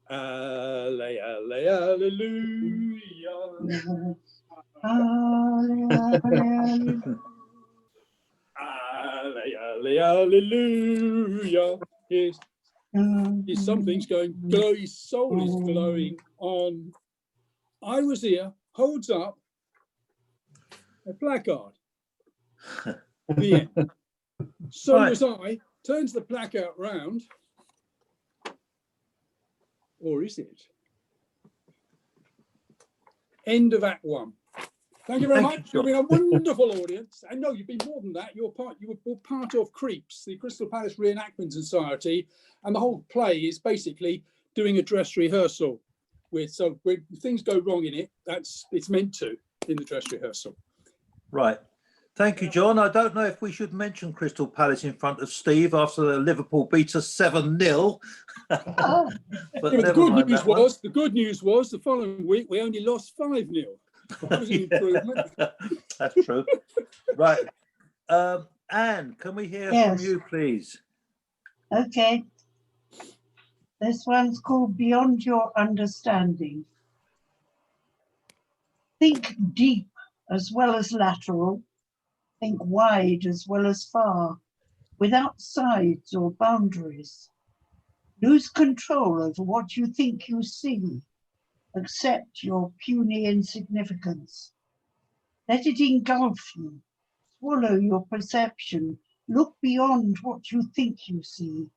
Alle, alle, alleluia. Alle, alle, alleluia. Yes. Something's going, glow, his soul is glowing on. I was here, holds up a placard. The end. So was I, turns the placard round. Or is it? End of Act 1. Thank you very Thank you, much. You've John. been a wonderful audience. And no, you've been more than that. You were part of CREEPS, the Crystal Palace Reenactment Society, and the whole play is basically doing a dress rehearsal. So when things go wrong in it, it's meant to in the dress rehearsal. Right. Thank you, John. I don't know if we should mention Crystal Palace in front of Steve after Liverpool beat us 7-0. But Yeah, but the never good mind news that one. was the following week we only lost 5-0. That was an improvement. That's true. Right. Anne, can we hear Yes. from you, please? Okay. This one's called Beyond Your Understanding. Think deep as well as lateral. Think wide as well as far, without sides or boundaries. Lose control over what you think you see. Accept your puny insignificance. Let it engulf you. Swallow your perception. Look beyond what you think you see.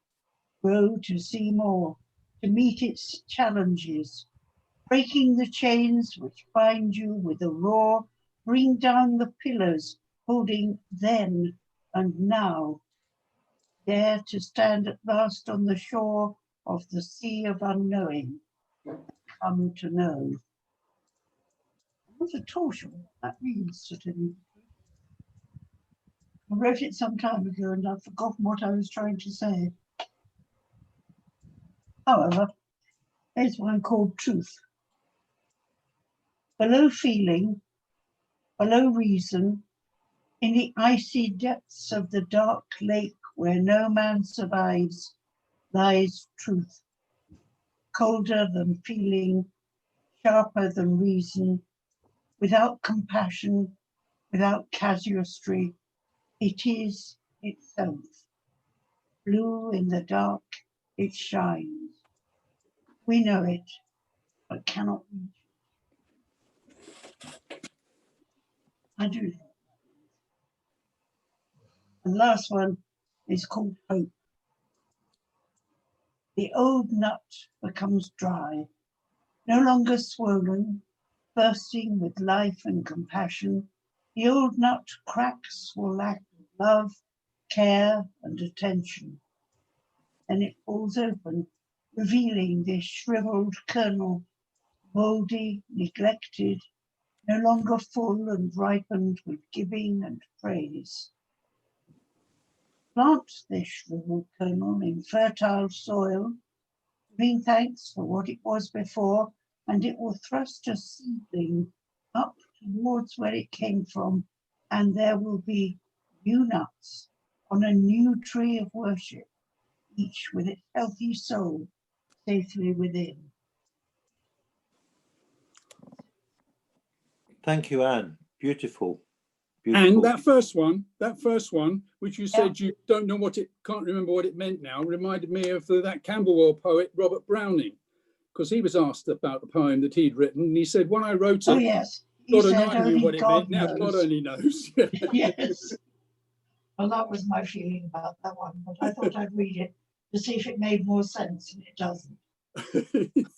Grow to see more, to meet its challenges. Breaking the chains which bind you with a roar, bring down the pillars holding then and now. Dare to stand at last on the shore of the sea of unknowing. Come to know. I'm not at all sure what that means to me. I wrote it some time ago and I've forgotten what I was trying to say. However, there's one called Truth. Below feeling, below reason, in the icy depths of the dark lake where no man survives, lies truth. Colder than feeling, sharper than reason, without compassion, without casuistry, it is itself. Blue in the dark, it shines. We know it, but cannot reach it. I do. And the last one is called hope. The old nut becomes dry, no longer swollen, bursting with life and compassion. The old nut cracks for lack of love, care, and attention. Then it falls open, revealing this shriveled kernel, mouldy, neglected, no longer full and ripened with giving and praise. Plant this shriveled kernel in fertile soil, giving thanks for what it was before, and it will thrust a seedling up towards where it came from, and there will be new nuts on a new tree of worship, each with its healthy soul safely within. Thank you, Anne. Beautiful. And that first one, which you said you don't know can't remember what it meant now, reminded me of that Camberwell poet, Robert Browning, because he was asked about the poem that he'd written, and he said, when I wrote it, Oh, yes. God and I knew what it meant. Now knows. God only knows. Yes. Well, that was my feeling about that one, but I thought I'd read it to see if it made more sense, and it doesn't.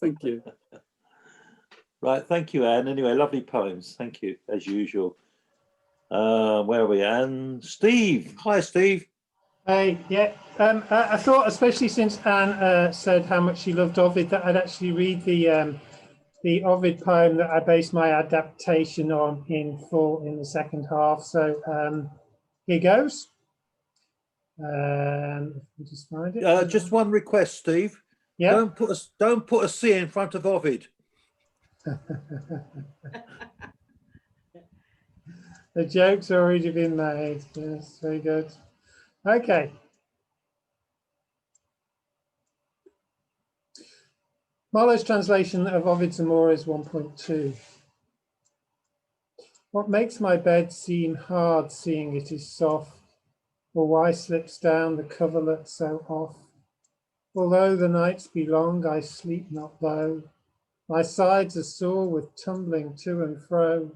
Thank you. Right, thank you, Anne. Anyway, lovely poems. Thank you, as usual. Where are we, Anne? Steve. Hi, Steve. Hey, yeah. I thought, especially since Anne said how much she loved Ovid, that I'd actually read the Ovid poem that I based my adaptation on in full in the second half. So here goes. Just find it. Just one request, Steve. Yeah. Don't put a C in front of Ovid. The joke's already been made. Yes, very good. Okay. Marlowe's translation of Ovid's Amores 1.2. What makes my bed seem hard, seeing it is soft, or why slips down the coverlet so oft? Although the nights be long, I sleep not low. My sides are sore with tumbling to and fro.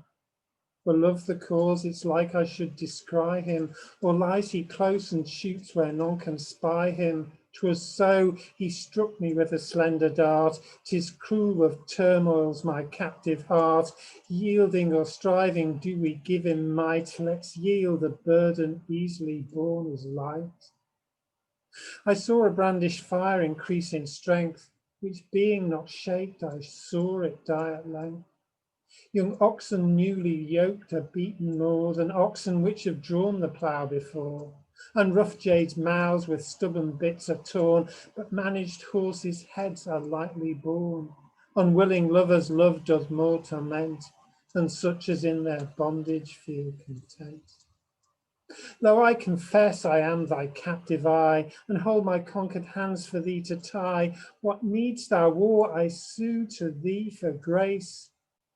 For love the cause, it's like I should descry him, or lies he close and shoots where none can spy him? 'Twas so he struck me with a slender dart. 'Tis cruel of turmoils my captive heart. Yielding or striving, do we give him might? Let's yield, a burden easily borne is light. I saw a brandished fire increase in strength, which being not shaped, I saw it die at length. Young oxen newly yoked are beaten more than oxen which have drawn the plough before. And rough jades' mouths with stubborn bits are torn, but managed horses' heads are lightly borne. Unwilling lovers' love doth more torment than such as in their bondage feel content. Though I confess I am thy captive eye, and hold my conquered hands for thee to tie, what needs thou war? I sue to thee for grace.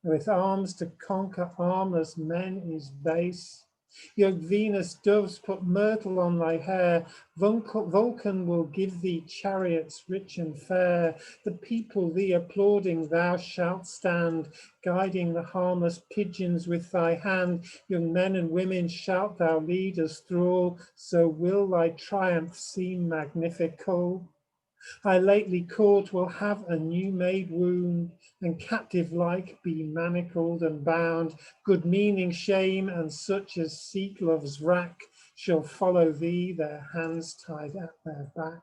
With arms to conquer armless men is base. Yoked Venus doves put myrtle on thy hair. Vulcan will give thee chariots rich and fair. The people thee applauding thou shalt stand, guiding the harmless pigeons with thy hand. Young men and women shalt thou lead as thrall, so will thy triumph seem magnifical. I lately caught will have a new made wound, and captive like be manacled and bound. Good meaning shame and such as seek love's wrack shall follow thee, their hands tied at their back.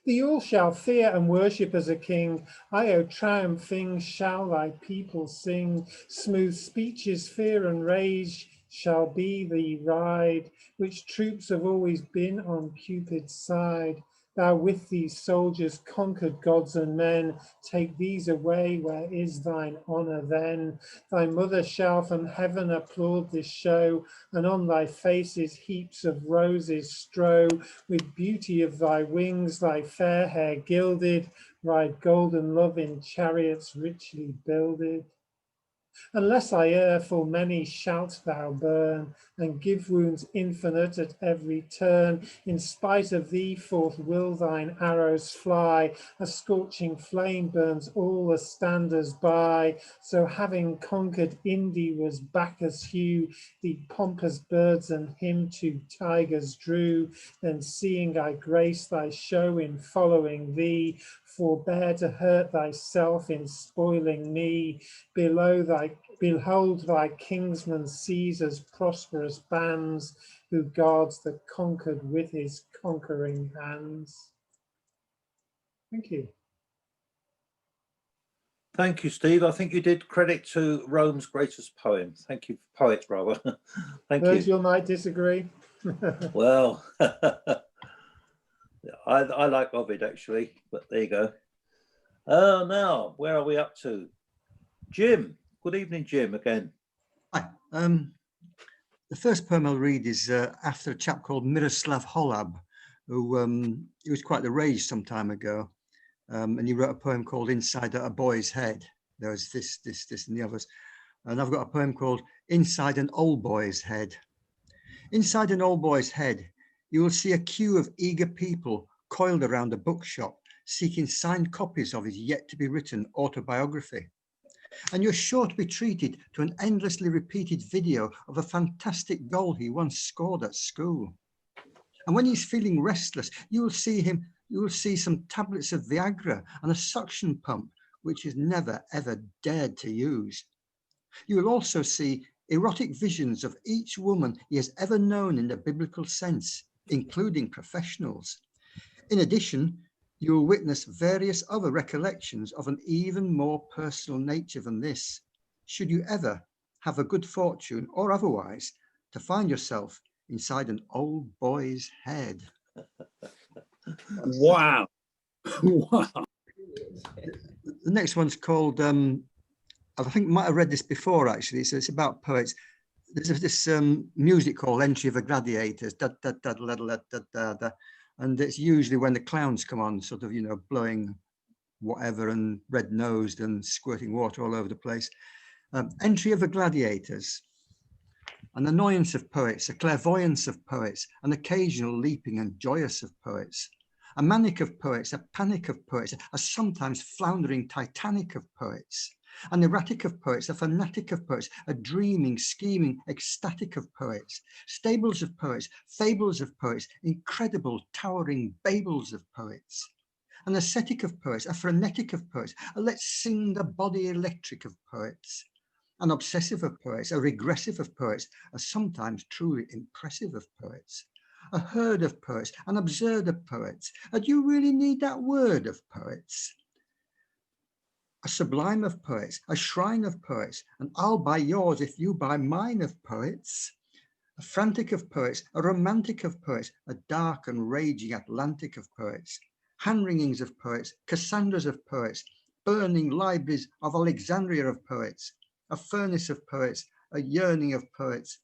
Thee all shall fear and worship as a king. O triumphing shall thy people sing. Smooth speeches, fear and rage shall be thee ride, which troops have always been on Cupid's side. Thou with these soldiers conquered gods and men, take these away, where is thine honour then? Thy mother shall from heaven applaud this show, and on thy faces heaps of roses strow. With beauty of thy wings, thy fair hair gilded, ride golden love in chariots richly builded. Unless I err, full many shalt thou burn, and give wounds infinite at every turn. In spite of thee, forth will thine arrows fly. A scorching flame burns all the standers by. So having conquered Indy was Bacchus' hue, the pompous birds and him to tigers drew. Then seeing I grace thy show in following thee, forbear to hurt thyself in spoiling me. Behold thy kinsman Caesar's prosperous bands, who guards the conquered with his conquering hands. Thank you. Thank you, Steve. I think you did credit to Rome's greatest poem. Thank you, poet, rather. Thank you. Virgil might disagree. Well, I like Ovid actually, but there you go. Now, where are we up to? Jim. Good evening, Jim, again. Hi. The first poem I'll read is after a chap called Miroslav Holub, who he was quite the rage some time ago. And he wrote a poem called Inside a Boy's Head. There was this, and the others. And I've got a poem called Inside an Old Boy's Head. Inside an old boy's head, you will see a queue of eager people coiled around a bookshop, seeking signed copies of his yet-to-be-written autobiography. And you're sure to be treated to an endlessly repeated video of a fantastic goal he once scored at school. And when he's feeling restless, you will see some tablets of Viagra and a suction pump, which he's never, ever dared to use. You will also see erotic visions of each woman he has ever known in the biblical sense, including professionals. In addition, you will witness various other recollections of an even more personal nature than this, should you ever have a good fortune or otherwise to find yourself inside an old boy's head. Wow. Wow. The next one's called, I think I might have read this before actually, so it's about poets. There's this music called Entry of the Gladiators, da, da, da, da, da, da, da, da. And it's usually when the clowns come on, sort of, you know, blowing whatever and red-nosed and squirting water all over the place. Entry of the Gladiators. An annoyance of poets, a clairvoyance of poets, an occasional leaping and joyous of poets. A manic of poets, a panic of poets, a sometimes floundering Titanic of poets. An erratic of poets, a fanatic of poets, a dreaming, scheming, ecstatic of poets, stables of poets, fables of poets, incredible, towering babels of poets. An ascetic of poets, a frenetic of poets, a let's sing the body electric of poets. An obsessive of poets, a regressive of poets, a sometimes truly impressive of poets. A herd of poets, an absurd of poets. Do you really need that word of poets? A sublime of poets, a shrine of poets, and I'll buy yours if you buy mine of poets. A frantic of poets, a romantic of poets, a dark and raging Atlantic of poets. Hand-wringings of poets, Cassandras of poets, burning libraries of Alexandria of poets, a furnace of poets, a yearning of poets,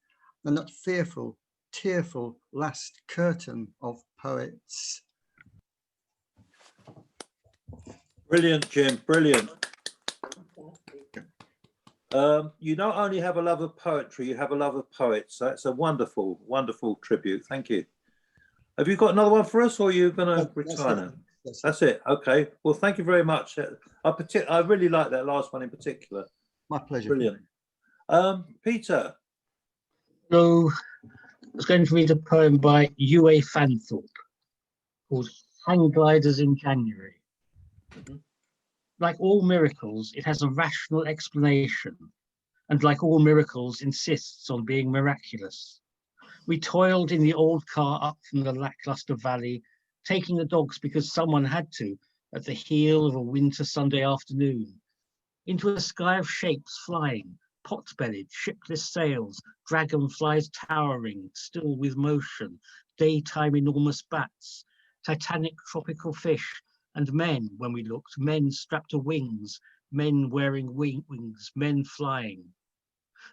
and that fearful, tearful last curtain of poets. Brilliant, Jim, brilliant. You not only have a love of poetry, you have a love of poets. That's a wonderful, wonderful tribute. Thank you. Have you got another one for us, or are you going to retire now? That's it. Okay. Well, thank you very much. I really like that last one in particular. My pleasure. Brilliant. Peter. So I was going to read a poem by U.A. Fanthorpe called Hang Gliders in January. Like all miracles, it has a rational explanation, and like all miracles, insists on being miraculous. We toiled in the old car up from the lackluster valley, taking the dogs because someone had to, at the heel of a winter Sunday afternoon, into a sky of shapes flying, pot-bellied, shipless sails, dragonflies towering, still with motion, daytime enormous bats, titanic tropical fish, and men, when we looked, men strapped to wings, men wearing wings, men flying.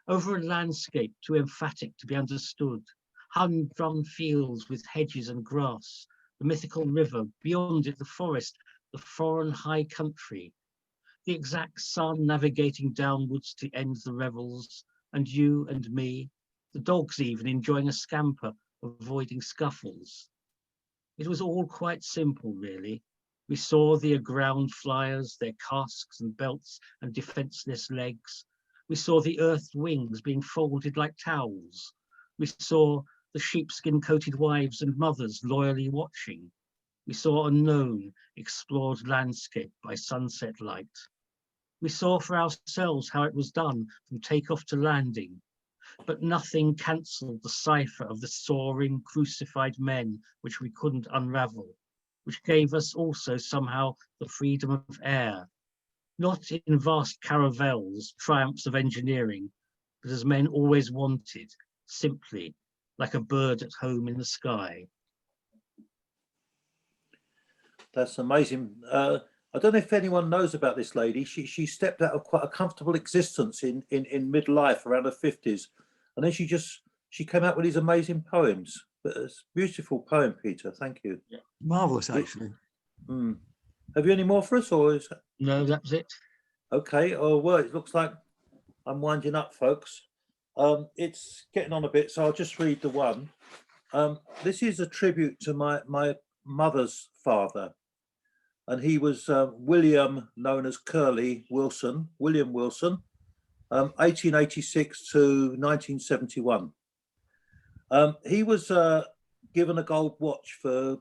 Over a landscape too emphatic to be understood, humdrum fields with hedges and grass, the mythical river, beyond it the forest, the foreign high country, the exact sun navigating downwards to end the revels, and you and me, the dogs even enjoying a scamper, avoiding scuffles. It was all quite simple, really. We saw the aground flyers, their casques and belts and defenseless legs. We saw the earth wings being folded like towels. We saw the sheepskin-coated wives and mothers loyally watching. We saw a known, explored landscape by sunset light. We saw for ourselves how it was done from takeoff to landing, but nothing cancelled the cipher of the soaring, crucified men which we couldn't unravel, which gave us also somehow the freedom of air, not in vast caravels, triumphs of engineering, but as men always wanted, simply, like a bird at home in the sky. That's amazing. I don't know if anyone knows about this lady. She stepped out of quite a comfortable existence in midlife around her 50s. And then she came out with these amazing poems. But it's a beautiful poem, Peter. Thank you. Yeah. Marvelous, actually. Have you any more for us, or is that... No, that's it. Okay. Oh well, it looks like I'm winding up, folks. It's getting on a bit, so I'll just read the one. This is a tribute to my mother's father, and he was William, known as Curly Wilson, William Wilson, 1886 to 1971. He was given a gold watch for,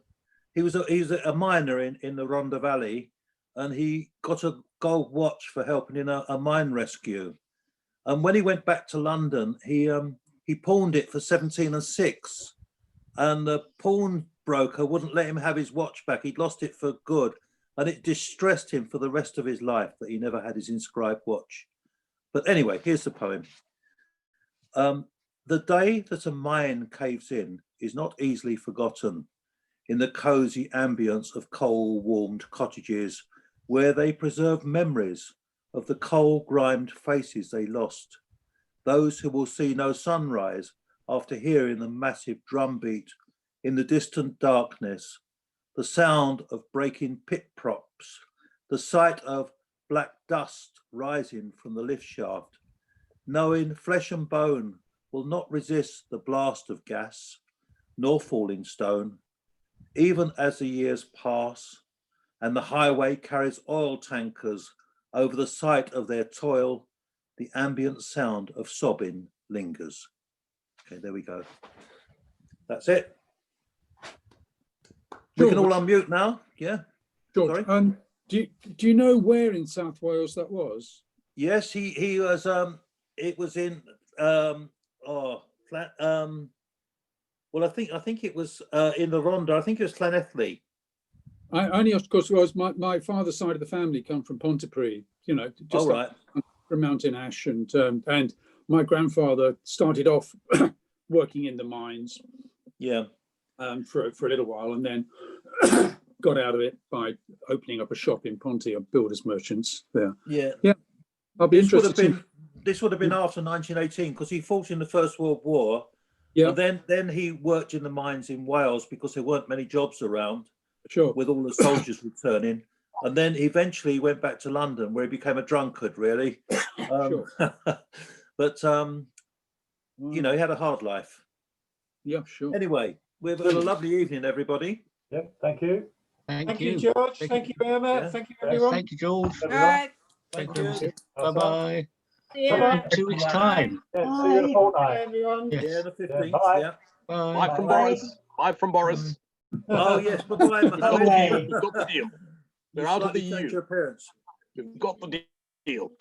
he was a miner in the Rhondda Valley, and he got a gold watch for helping in a mine rescue. And when he went back to London, he pawned it for 17 6, and the pawnbroker wouldn't let him have his watch back. He'd lost it for good, and it distressed him for the rest of his life that he never had his inscribed watch. But anyway, here's the poem. The day that a mine caves in is not easily forgotten in the cosy ambience of coal-warmed cottages, where they preserve memories of the coal-grimed faces they lost, those who will see no sunrise after hearing the massive drumbeat in the distant darkness, the sound of breaking pit props, the sight of black dust rising from the lift shaft, knowing flesh and bone will not resist the blast of gas, nor falling stone, even as the years pass and the highway carries oil tankers Over the site of their toil, the ambient sound of sobbing lingers. Okay, there we go. That's it. We can all unmute now. Yeah. George, Sorry? do you know where in South Wales that was? Yes, he was. It was in. Well, I think it was in the Rhondda. I think it was Llanelli. I only asked because my father's side of the family come from Pontypridd, you know, just right. from Mountain Ash, and my grandfather started off working in the mines. Yeah. For a little while, and then got out of it by opening up a shop in Ponty of builders merchants there. Yeah. Yeah. I'll be interested. This would have been after 1918 because he fought in the First World War. Yeah. And then he worked in the mines in Wales because there weren't many jobs around. Sure. With all the soldiers returning, and then eventually he went back to London where he became a drunkard. Really. Sure. But you know, he had a hard life. Yeah. Sure. Anyway, we've had a lovely evening, everybody. Yep. Thank you. Thank you, George. Thank you, Irma. Yeah. Thank you, everyone. Thank you, George. All right. Thank you. Bye-bye. Yeah. 2 weeks' time. Yeah, see you in a fortnight. Everyone. Yes. Yeah, the 15th. Bye. Yeah. Bye. Bye from Boris. Bye from Boris. Oh yes, bye bye. We've got the deal. We're out of the Your EU. appearance. We've got the deal.